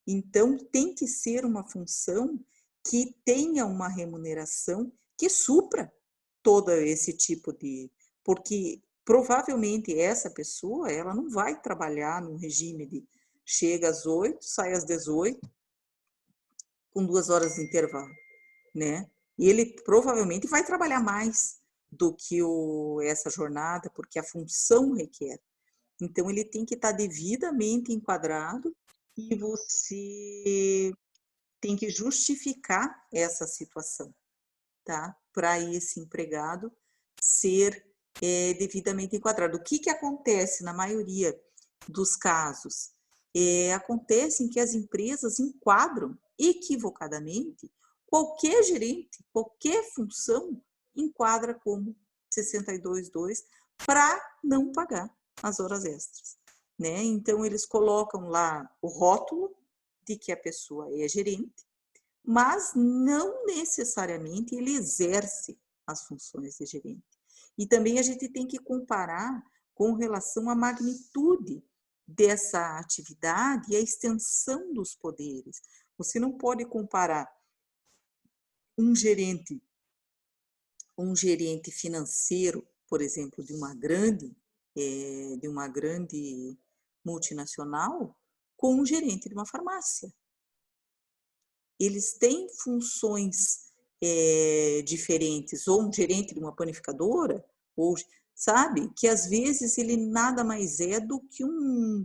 Então, tem que ser uma função que tenha uma remuneração que supra todo esse tipo de... Porque provavelmente essa pessoa, ela não vai trabalhar num regime de chega às 8, sai às 18, com 2 horas de intervalo, né? E ele provavelmente vai trabalhar mais do que essa jornada, porque a função requer. Então, ele tem que estar devidamente enquadrado e você tem que justificar essa situação, tá? Para esse empregado ser devidamente enquadrado. O que acontece na maioria dos casos? Acontece que as empresas enquadram equivocadamente qualquer gerente, qualquer função, enquadra como 62.2 para não pagar as horas extras, né? Então, eles colocam lá o rótulo de que a pessoa é gerente, mas não necessariamente ele exerce as funções de gerente. E também a gente tem que comparar com relação à magnitude dessa atividade e a extensão dos poderes. Você não pode comparar um gerente financeiro, por exemplo, de uma grande multinacional, com um gerente de uma farmácia. Eles têm funções diferentes, ou um gerente de uma panificadora, ou, sabe, que às vezes ele nada mais é do que um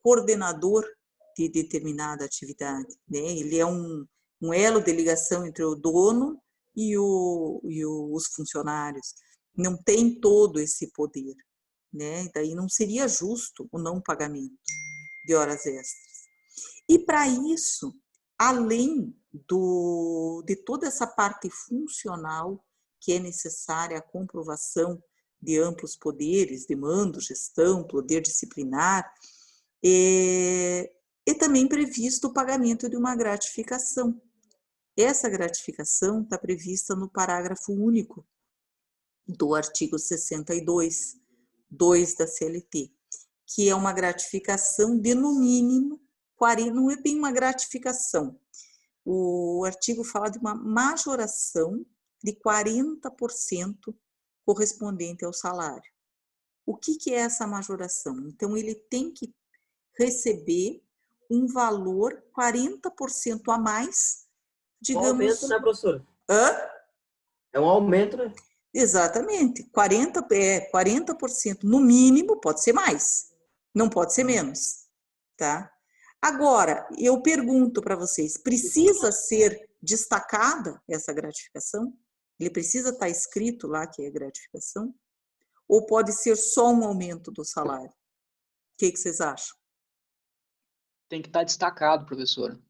coordenador de determinada atividade, né? Ele é um elo de ligação entre o dono e os funcionários. Não tem todo esse poder, né? Daí não seria justo o não pagamento de horas extras. E para isso, além de toda essa parte funcional que é necessária a comprovação de amplos poderes, de mando, gestão, poder disciplinar, é também previsto o pagamento de uma gratificação. Essa gratificação está prevista no parágrafo único do artigo 62, 2 da CLT, que é uma gratificação de no mínimo 40, não é bem uma gratificação. O artigo fala de uma majoração de 40% correspondente ao salário. O que é essa majoração? Então, ele tem que receber um valor 40% a mais, digamos... Um aumento, né, professora? Hã? É um aumento, né? Exatamente. 40%. No mínimo, pode ser mais. Não pode ser menos, tá? Agora, eu pergunto para vocês, precisa ser destacada essa gratificação? Ele precisa estar escrito lá que é gratificação? Ou pode ser só um aumento do salário? O que vocês acham? Tem que estar destacado, professora.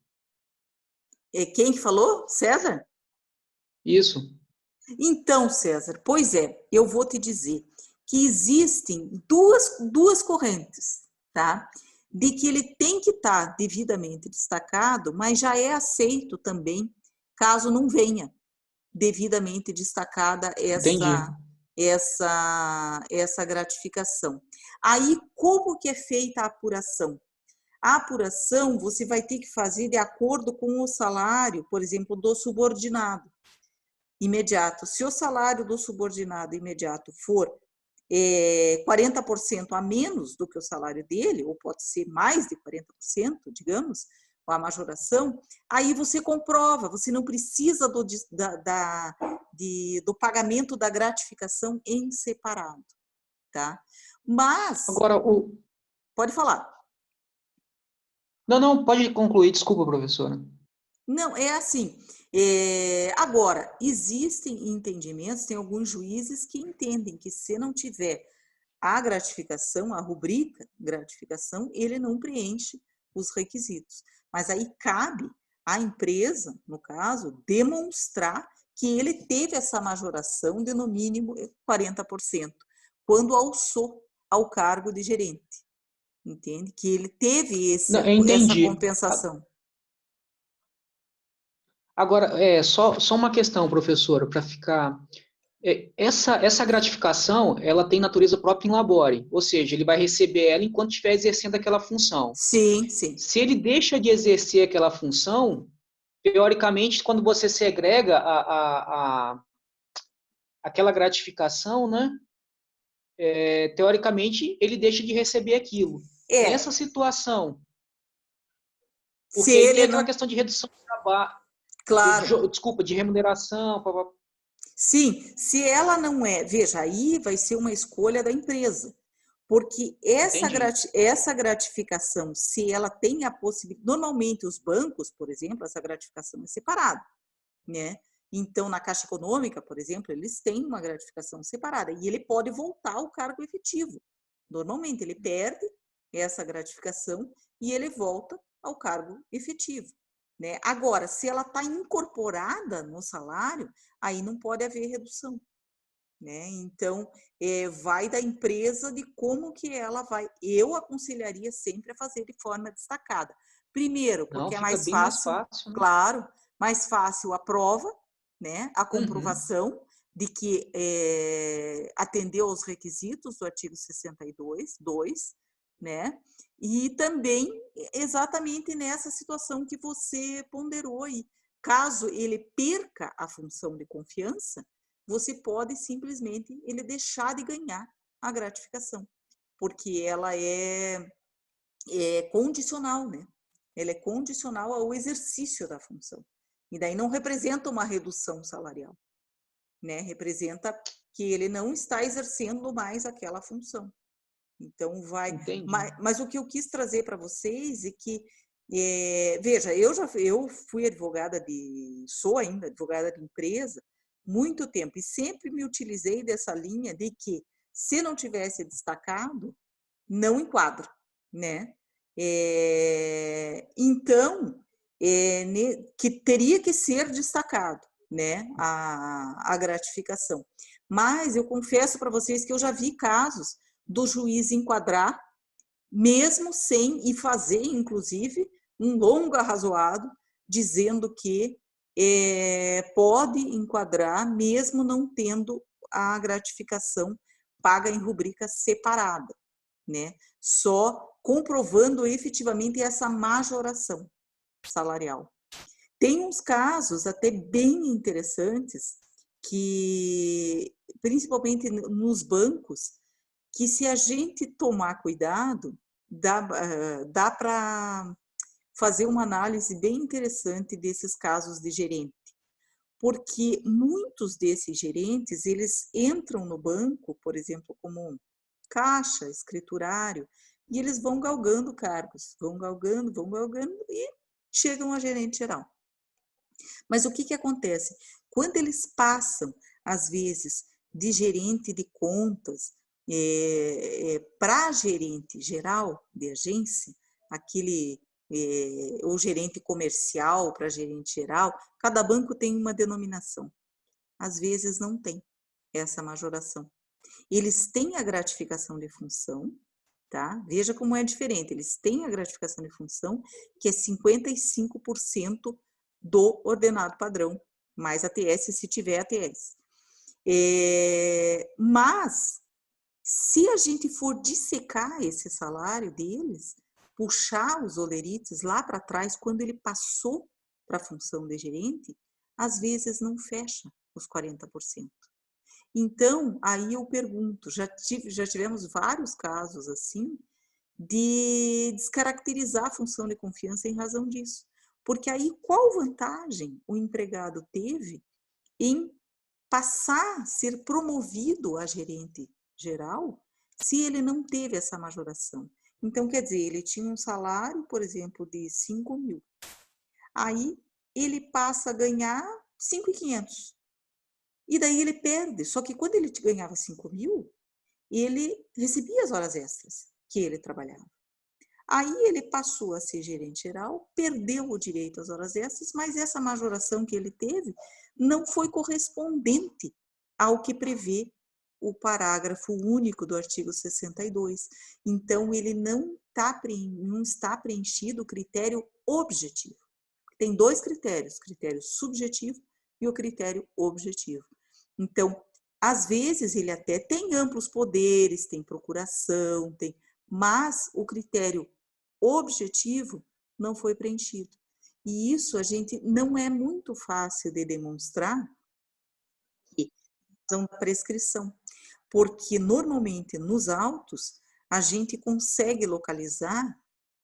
Quem que falou? César? Isso. Então, César, pois é, eu vou te dizer que existem duas correntes, tá? De que ele tem que estar devidamente destacado, mas já é aceito também, caso não venha devidamente destacada essa gratificação. Aí, como que é feita a apuração? A apuração você vai ter que fazer de acordo com o salário, por exemplo, do subordinado imediato. Se o salário do subordinado imediato for 40% a menos do que o salário dele, ou pode ser mais de 40%, digamos, a majoração, aí você comprova, você não precisa do pagamento da gratificação em separado, tá? Mas... Agora, Pode falar. Não, pode concluir, desculpa, professora. Não, é assim. Agora, existem entendimentos, tem alguns juízes que entendem que se não tiver a gratificação, a rubrica gratificação, ele não preenche os requisitos. Mas aí cabe à empresa, no caso, demonstrar que ele teve essa majoração de no mínimo 40%, quando alçou ao cargo de gerente. Entende? Que ele teve essa compensação. Agora, só uma questão, professora, para ficar... Essa gratificação, ela tem natureza própria em labore, ou seja, ele vai receber ela enquanto estiver exercendo aquela função. Sim, sim. Se ele deixa de exercer aquela função, teoricamente, quando você segrega aquela gratificação, né? Teoricamente, ele deixa de receber aquilo. Nessa situação, porque aí tem aquela questão de redução de trabalho, claro. de remuneração, Sim, se ela não é, veja, aí vai ser uma escolha da empresa, porque essa gratificação, se ela tem a possibilidade, normalmente os bancos, por exemplo, essa gratificação é separada, né? Então, na Caixa Econômica, por exemplo, eles têm uma gratificação separada e ele pode voltar ao cargo efetivo. Normalmente, ele perde essa gratificação e ele volta ao cargo efetivo, né? Agora, se ela está incorporada no salário, aí não pode haver redução, né? Então, vai da empresa de como que ela vai. Eu aconselharia sempre a fazer de forma destacada. Primeiro, porque é mais fácil, né? Claro, mais fácil a prova, né? A comprovação de que atendeu aos requisitos do artigo 62, né? E também exatamente nessa situação que você ponderou aí. Caso ele perca a função de confiança, você pode simplesmente ele deixar de ganhar a gratificação, porque ela é condicional, né? Ela é condicional ao exercício da função. E daí não representa uma redução salarial, né? Representa que ele não está exercendo mais aquela função. Então, vai... Mas o que eu quis trazer para vocês é que, veja, eu fui sou ainda advogada de empresa, muito tempo, e sempre me utilizei dessa linha de que, se não tivesse destacado, não enquadra, né? Então, que teria que ser destacado, né? A gratificação. Mas eu confesso para vocês que eu já vi casos do juiz enquadrar, mesmo sem, e fazer, inclusive, um longo arrazoado, dizendo que pode enquadrar, mesmo não tendo a gratificação paga em rubrica separada, né? Só comprovando efetivamente essa majoração salarial. Tem uns casos até bem interessantes, que, principalmente nos bancos, que se a gente tomar cuidado, dá para fazer uma análise bem interessante desses casos de gerente. Porque muitos desses gerentes, eles entram no banco, por exemplo, como caixa, escriturário, e eles vão galgando cargos, vão galgando e chegam a gerente geral. Mas o que acontece? Quando eles passam, às vezes, de gerente de contas para gerente geral de agência, ou gerente comercial para gerente geral, cada banco tem uma denominação. Às vezes não tem essa majoração. Eles têm a gratificação de função, tá? Veja como é diferente. Eles têm a gratificação de função, que é 55% do ordenado padrão, mais ATS, se tiver ATS. Mas, se a gente for dissecar esse salário deles, puxar os olerites lá para trás, quando ele passou para a função de gerente, às vezes não fecha os 40%. Então, aí eu pergunto, já tivemos vários casos assim, de descaracterizar a função de confiança em razão disso. Porque aí, qual vantagem o empregado teve em passar a ser promovido a gerente geral se ele não teve essa majoração? Então, quer dizer, ele tinha um salário, por exemplo, de 5.000. Aí, ele passa a ganhar 5.500. E daí ele perde. Só que quando ele ganhava 5.000, ele recebia as horas extras que ele trabalhava. Aí ele passou a ser gerente geral, perdeu o direito às horas extras, mas essa majoração que ele teve não foi correspondente ao que prevê o parágrafo único do artigo 62. Então, ele não está preenchido o critério objetivo. Tem 2 critérios, o critério subjetivo e o critério objetivo. Então, às vezes, ele até tem amplos poderes, tem procuração, mas o critério objetivo não foi preenchido. E isso a gente não é muito fácil de demonstrar que são da prescrição, porque normalmente nos autos a gente consegue localizar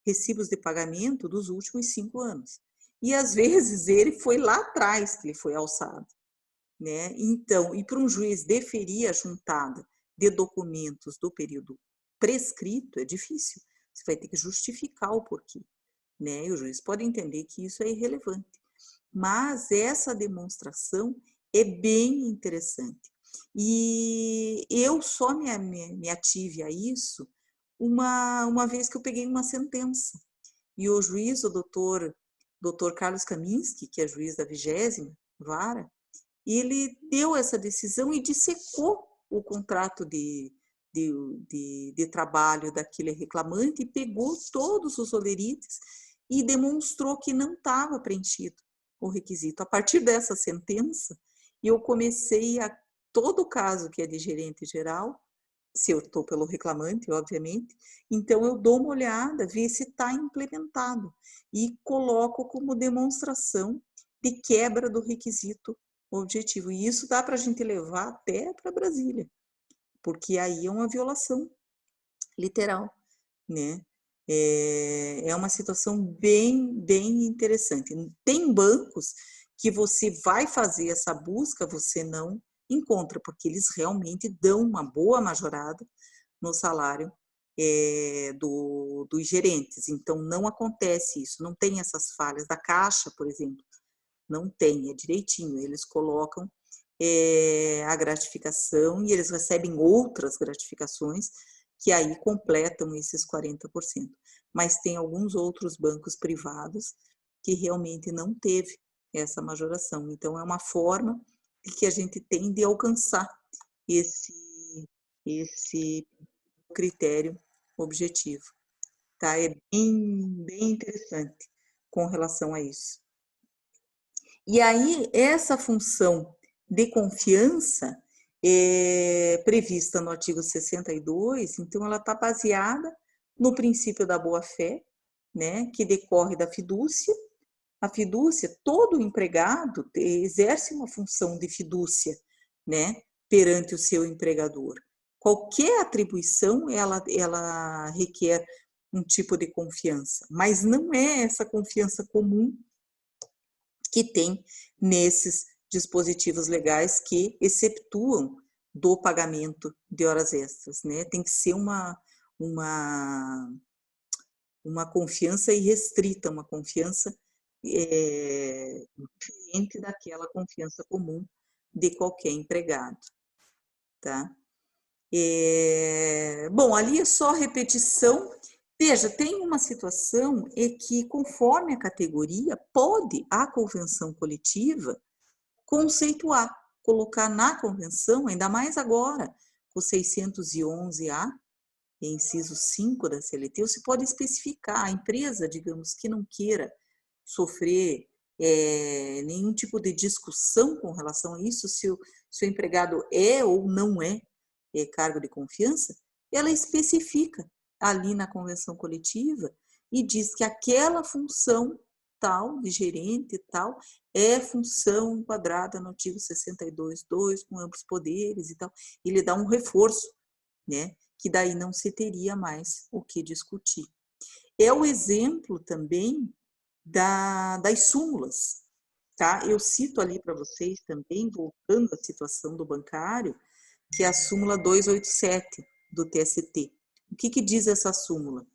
recibos de pagamento dos últimos 5 anos. E às vezes ele foi lá atrás que ele foi alçado, né? Então, e para um juiz deferir a juntada de documentos do período prescrito é difícil. Você vai ter que justificar o porquê, né? E o juiz pode entender que isso é irrelevante. Mas essa demonstração é bem interessante. E eu só me ative a isso uma vez que eu peguei uma sentença. E o juiz, o doutor Carlos Kaminski, que é juiz da 20ª vara, ele deu essa decisão e dissecou o contrato de trabalho daquele reclamante e pegou todos os olerites e demonstrou que não estava preenchido o requisito. A partir dessa sentença, eu comecei a todo caso que é de gerente geral, se eu estou pelo reclamante, obviamente, então eu dou uma olhada, ver se está implementado e coloco como demonstração de quebra do requisito objetivo. E isso dá para a gente levar até para Brasília, porque aí é uma violação literal, né? É uma situação bem interessante. Tem bancos que você vai fazer essa busca, você não encontra, porque eles realmente dão uma boa majorada no salário dos gerentes. Então, não acontece isso, não tem essas falhas. Da Caixa, por exemplo, não tem, é direitinho. Eles colocam a gratificação e eles recebem outras gratificações que aí completam esses 40%. Mas tem alguns outros bancos privados que realmente não teve essa majoração. Então, é uma forma que a gente tem de alcançar esse critério objetivo. Tá? É bem interessante com relação a isso. E aí, essa função de confiança prevista no artigo 62, então ela está baseada no princípio da boa-fé, né, que decorre da fidúcia. A fidúcia, todo empregado exerce uma função de fidúcia, né, perante o seu empregador. Qualquer atribuição, ela requer um tipo de confiança, mas não é essa confiança comum que tem nesses dispositivos legais que exceptuam do pagamento de horas extras, né? Tem que ser uma confiança irrestrita, uma confiança diferente daquela confiança comum de qualquer empregado, tá? Bom, ali é só repetição. Veja, tem uma situação que, conforme a categoria, pode a convenção coletiva conceituar, colocar na convenção, ainda mais agora, o 611A, inciso 5 da CLT, você pode especificar a empresa, digamos, que não queira sofrer nenhum tipo de discussão com relação a isso, se o empregado é ou não é cargo de confiança, ela especifica ali na convenção coletiva e diz que aquela função tal, de gerente e tal, é função enquadrada no artigo 62.2, com amplos poderes e tal. Ele dá um reforço, né? Que daí não se teria mais o que discutir. É o exemplo também das súmulas, tá? Eu cito ali para vocês também, voltando à situação do bancário, que é a súmula 287 do TST. O que diz essa súmula?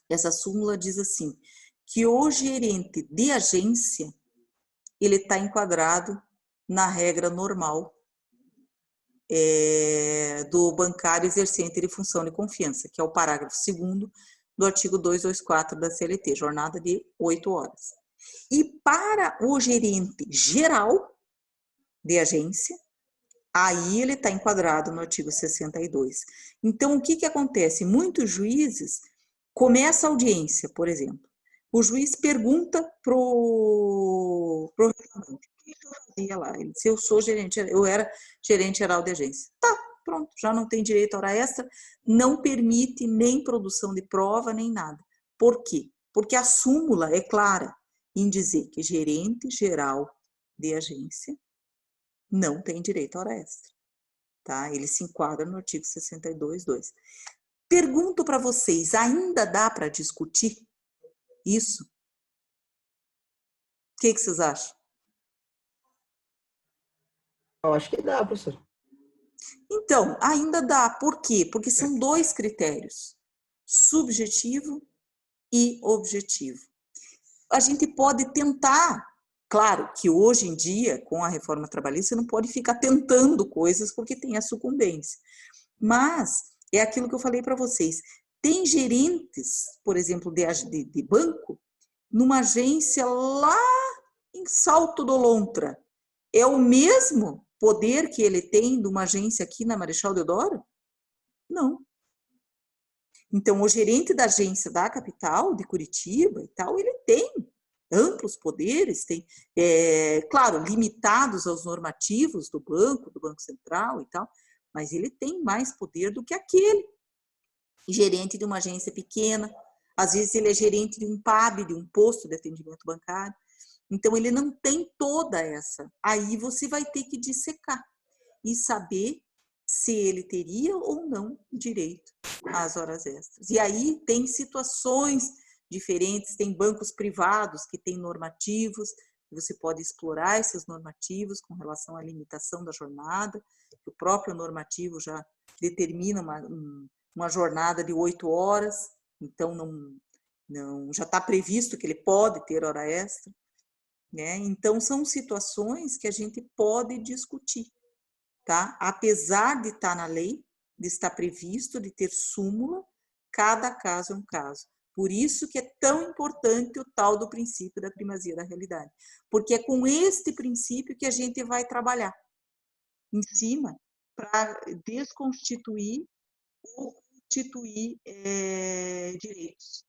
Essa súmula diz assim, que o gerente de agência, ele está enquadrado na regra normal do bancário exercente de função de confiança, que é o parágrafo 2º do artigo 224 da CLT, jornada de 8 horas. E para o gerente geral de agência, aí ele está enquadrado no artigo 62. Então, o que acontece? Muitos juízes começam a audiência, por exemplo. O juiz pergunta pro reclamante, o que eu fazia lá? Ele disse, eu era gerente geral de agência. Tá, pronto, já não tem direito a hora extra, não permite nem produção de prova, nem nada. Por quê? Porque a súmula é clara em dizer que gerente geral de agência não tem direito a hora extra, tá? Ele se enquadra no artigo 62.2. Pergunto para vocês, ainda dá para discutir isso? O que vocês acham? Eu acho que dá, professor. Então, ainda dá. Por quê? Porque são 2 critérios, subjetivo e objetivo. A gente pode tentar, claro que hoje em dia, com a reforma trabalhista, você não pode ficar tentando coisas porque tem a sucumbência. Mas é aquilo que eu falei para vocês. Tem gerentes, por exemplo, de banco, numa agência lá em Salto do Lontra. É o mesmo poder que ele tem de uma agência aqui na Marechal Deodoro? Não. Então, o gerente da agência da capital, de Curitiba e tal, ele tem amplos poderes, tem, claro, limitados aos normativos do Banco Central e tal, mas ele tem mais poder do que aquele gerente de uma agência pequena. Às vezes ele é gerente de um PAB, de um posto de atendimento bancário. Então ele não tem toda essa. Aí você vai ter que dissecar e saber se ele teria ou não direito às horas extras. E aí tem situações diferentes, tem bancos privados que têm normativos, você pode explorar esses normativos com relação à limitação da jornada, que o próprio normativo já determina uma jornada de 8 horas, então não já está previsto que ele pode ter hora extra, né? Então são situações que a gente pode discutir, tá? Apesar de estar na lei, de estar previsto, de ter súmula, cada caso é um caso. Por isso que é tão importante o tal do princípio da primazia da realidade, porque é com este princípio que a gente vai trabalhar em cima para desconstituir ou constituir direitos.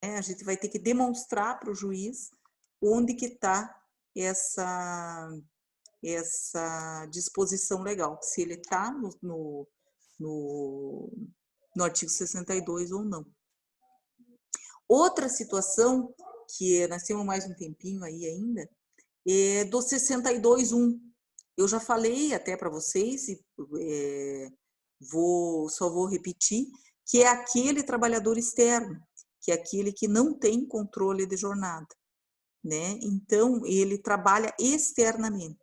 A gente vai ter que demonstrar para o juiz onde que está essa disposição legal, se ele está no artigo 62 ou não. Outra situação, que nós temos mais um tempinho aí ainda, é do 62.1. Eu já falei até para vocês, só vou repetir, que é aquele trabalhador externo, que é aquele que não tem controle de jornada, né? Então, ele trabalha externamente.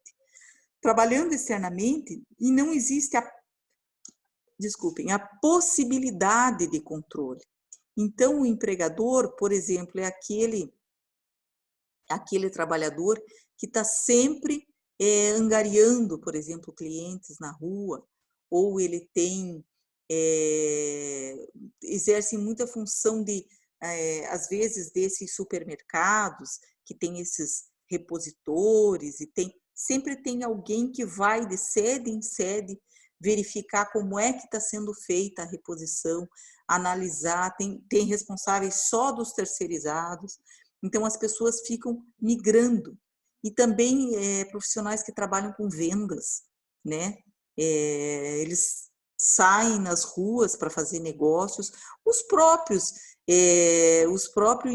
Trabalhando externamente, e não existe a possibilidade de controle. Então, o empregador, por exemplo, é aquele trabalhador que está sempre angariando, por exemplo, clientes na rua, ou ele exerce muita função de, às vezes, desses supermercados, que tem esses repositores, e sempre tem alguém que vai de sede em sede verificar como é que está sendo feita a reposição, analisar, tem responsáveis só dos terceirizados, então as pessoas ficam migrando. E também profissionais que trabalham com vendas, né? Eles saem nas ruas para fazer negócios, os próprios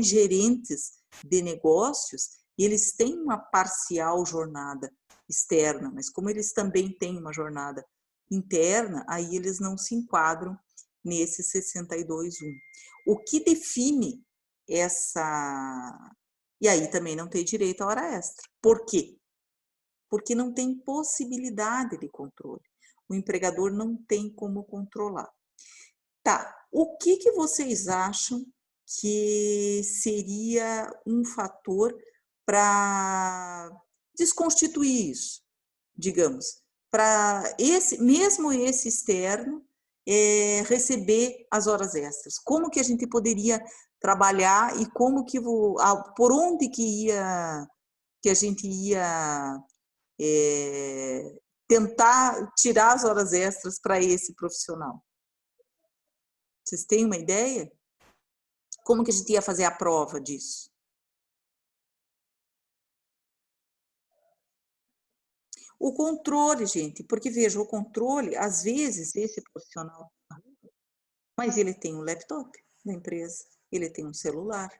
gerentes de negócios, eles têm uma parcial jornada externa, mas como eles também têm uma jornada interna, aí eles não se enquadram nesse 62.1. O que define essa... E aí também não tem direito à hora extra. Por quê? Porque não tem possibilidade de controle. O empregador não tem como controlar. Tá, o que vocês acham que seria um fator para desconstituir isso, digamos, para mesmo esse externo receber as horas extras? Como que a gente poderia trabalhar e como que por onde que a gente ia tentar tirar as horas extras para esse profissional? Vocês têm uma ideia? Como que a gente ia fazer a prova disso? O controle, gente, porque veja, o controle, às vezes, esse profissional, mas ele tem um laptop da empresa, ele tem um celular,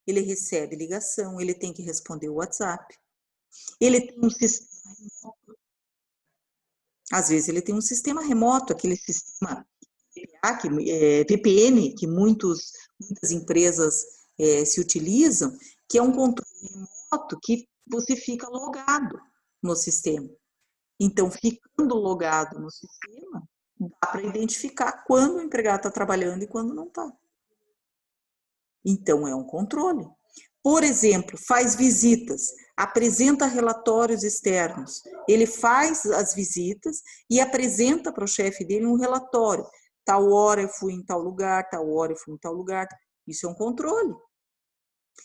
ele recebe ligação, ele tem que responder o WhatsApp, ele tem um sistema remoto. Às vezes ele tem um sistema remoto, aquele sistema VPN, que muitas empresas se utilizam, que é um controle remoto que você fica logado no sistema. Então, ficando logado no sistema, dá para identificar quando o empregado está trabalhando e quando não está. Então, é um controle. Por exemplo, faz visitas, apresenta relatórios externos. Ele faz as visitas e apresenta para o chefe dele um relatório. Tal hora eu fui em tal lugar, tal hora eu fui em tal lugar. Isso é um controle.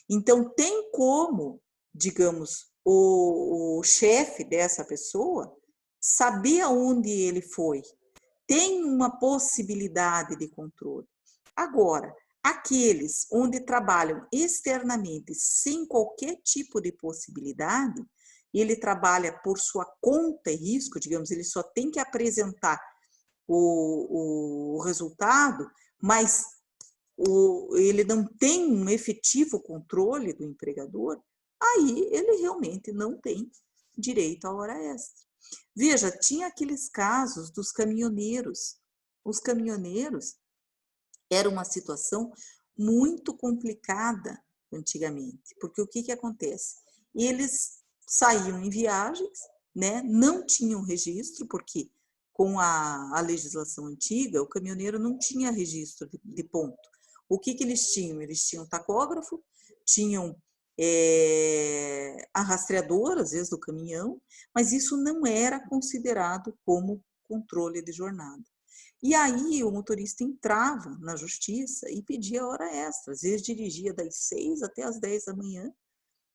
Então, tem como, digamos, o chefe dessa pessoa saber aonde ele foi. Tem uma possibilidade de controle. Agora, aqueles onde trabalham externamente sem qualquer tipo de possibilidade, ele trabalha por sua conta e risco, digamos, ele só tem que apresentar o resultado, mas ele não tem um efetivo controle do empregador, aí ele realmente não tem direito à hora extra. Veja, tinha aqueles casos dos caminhoneiros. Os caminhoneiros era uma situação muito complicada antigamente, porque o que acontece? Eles saíam em viagens, né? Não tinham registro, porque com a legislação antiga, o caminhoneiro não tinha registro de ponto. O que eles tinham? Eles tinham tacógrafo, tinham a rastreadora, às vezes, do caminhão, mas isso não era considerado como controle de jornada. E aí o motorista entrava na justiça e pedia hora extra, às vezes dirigia das 6 até as 10 da manhã,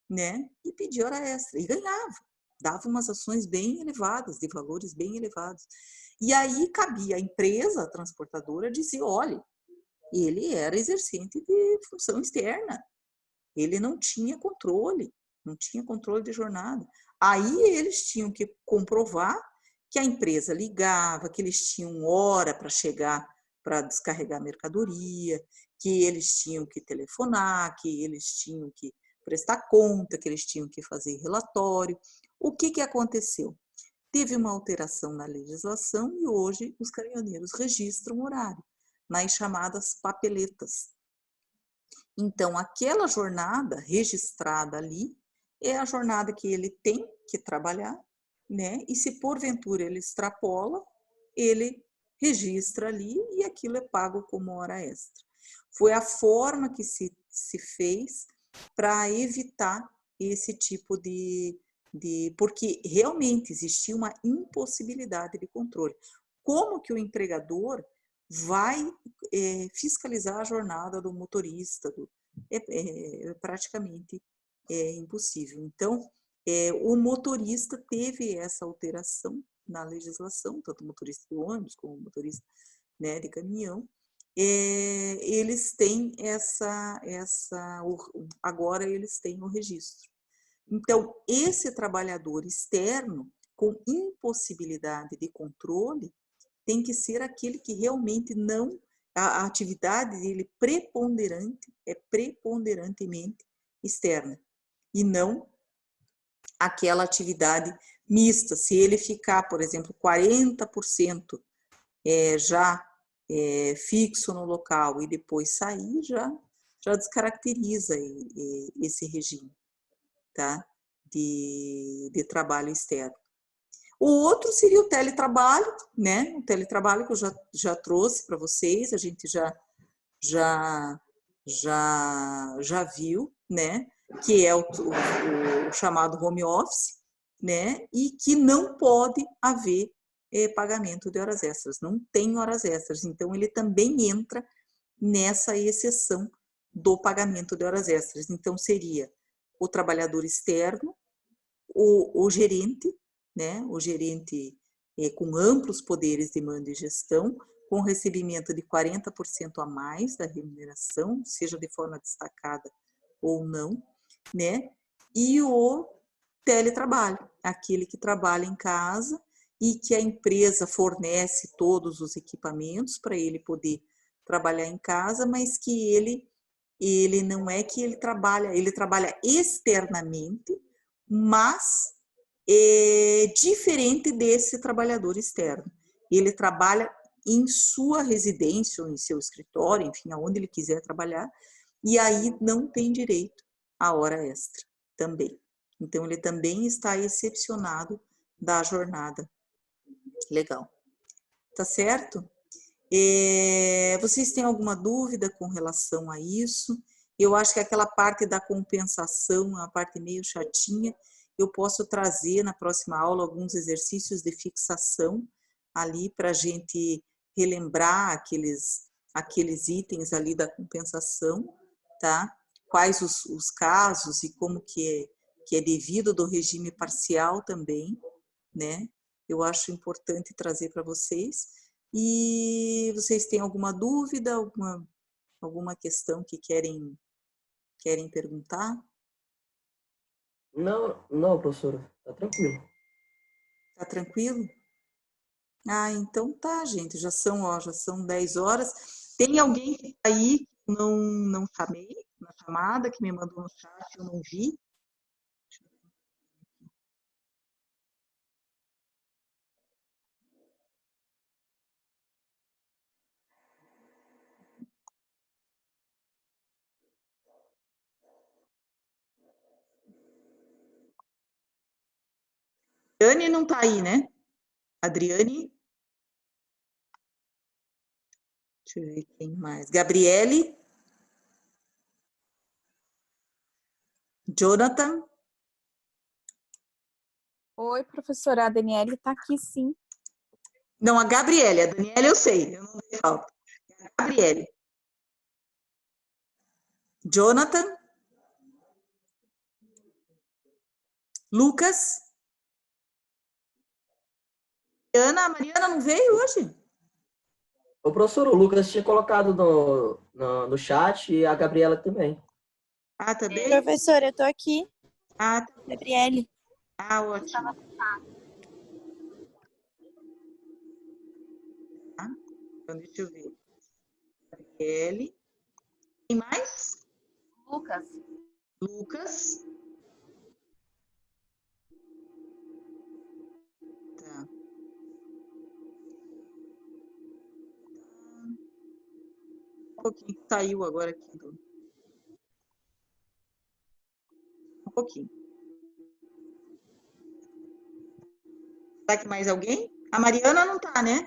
né? E pedia hora extra, e ganhava. Dava umas ações bem elevadas, de valores bem elevados. E aí cabia à empresa, a transportadora, dizer, olha, ele era exercente de função externa, ele não tinha controle de jornada. Aí eles tinham que comprovar que a empresa ligava, que eles tinham hora para chegar, para descarregar mercadoria, que eles tinham que telefonar, que eles tinham que prestar conta, que eles tinham que fazer relatório. O que aconteceu? Teve uma alteração na legislação e hoje os caminhoneiros registram horário nas chamadas papeletas. Então, aquela jornada registrada ali é a jornada que ele tem que trabalhar, né? E se porventura ele extrapola, ele registra ali e aquilo é pago como hora extra. Foi a forma que se fez para evitar esse tipo porque realmente existia uma impossibilidade de controle. Como que o empregador vai fiscalizar a jornada do motorista? É praticamente impossível. Então, o motorista teve essa alteração na legislação, tanto o motorista de ônibus como o motorista, né, de caminhão, eles têm agora eles têm o registro. Então, esse trabalhador externo com impossibilidade de controle tem que ser aquele que realmente não, a atividade dele preponderantemente externa, e não aquela atividade mista. Se ele ficar, por exemplo, 40% já fixo no local e depois sair, já descaracteriza esse regime, tá? De trabalho externo. O outro seria o teletrabalho, né? O teletrabalho que eu já trouxe para vocês, a gente já viu, né? Que é o chamado home office, né? E que não pode haver pagamento de horas extras, não tem horas extras. Então, ele também entra nessa exceção do pagamento de horas extras. Então, seria o trabalhador externo, o gerente, né? O gerente com amplos poderes de mando e gestão, com recebimento de 40% a mais da remuneração, seja de forma destacada ou não, né? E o teletrabalho, aquele que trabalha em casa e que a empresa fornece todos os equipamentos para ele poder trabalhar em casa, mas que ele não é que ele trabalha externamente, mas diferente desse trabalhador externo. Ele trabalha em sua residência ou em seu escritório, enfim, aonde ele quiser trabalhar, e aí não tem direito à hora extra também. Então, ele também está excepcionado da jornada. Legal. Tá certo? Vocês têm alguma dúvida com relação a isso? Eu acho que aquela parte da compensação, uma parte meio chatinha, eu posso trazer na próxima aula alguns exercícios de fixação ali para a gente relembrar aqueles itens ali da compensação, tá? Quais os casos e como que é devido do regime parcial também, né? Eu acho importante trazer para vocês. E vocês têm alguma dúvida, alguma questão que querem perguntar? Não, professora, tá tranquilo. Tá tranquilo? Ah, então tá, gente, já são 10 horas. Tem alguém que tá aí que não chamei na chamada, que me mandou no chat, eu não vi? Adriane não tá aí, né? Adriane? Deixa eu ver quem mais. Gabriele? Jonathan? Oi, professora, a Daniele está aqui sim. Não, a Gabriele. A Daniela eu sei, eu não dei falta. A Gabriele. Jonathan? Lucas? A Mariana não veio hoje? O professor, o Lucas tinha colocado no chat e a Gabriela também. Ah, tá bem? Professora, eu tô aqui. Ah, tá. Gabriele. Ah, ótimo. Tá? Então, deixa eu ver. Gabriele. Quem mais? Lucas. Lucas. Tá. Um pouquinho que saiu agora aqui. Um pouquinho. Será que mais alguém? A Mariana não tá, né?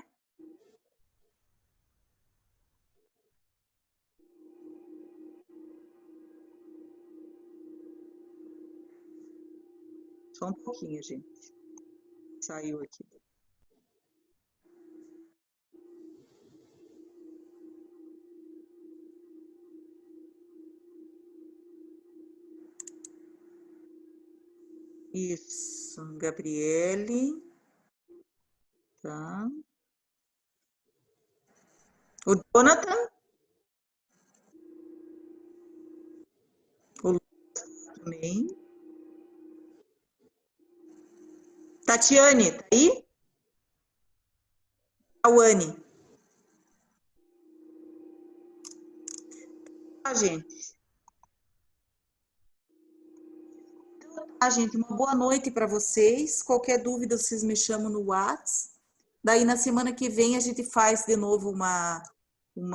Só um pouquinho, gente. Saiu aqui. Isso, Gabriele. Tá. O Jonathan. O Lucas também. Tatiane, tá aí? Tawane. Tá, gente. tá, gente, uma boa noite para vocês. Qualquer dúvida, vocês me chamam no WhatsApp. Daí, na semana que vem, a gente faz de novo uns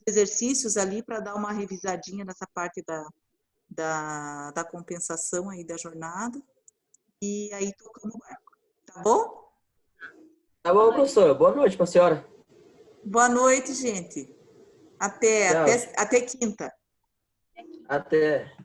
exercícios ali para dar uma revisadinha nessa parte da compensação aí da jornada. E aí, tocamos o barco. Tá bom? Tá bom, professora. Boa noite para a senhora. Boa noite, gente. Até quinta. Até.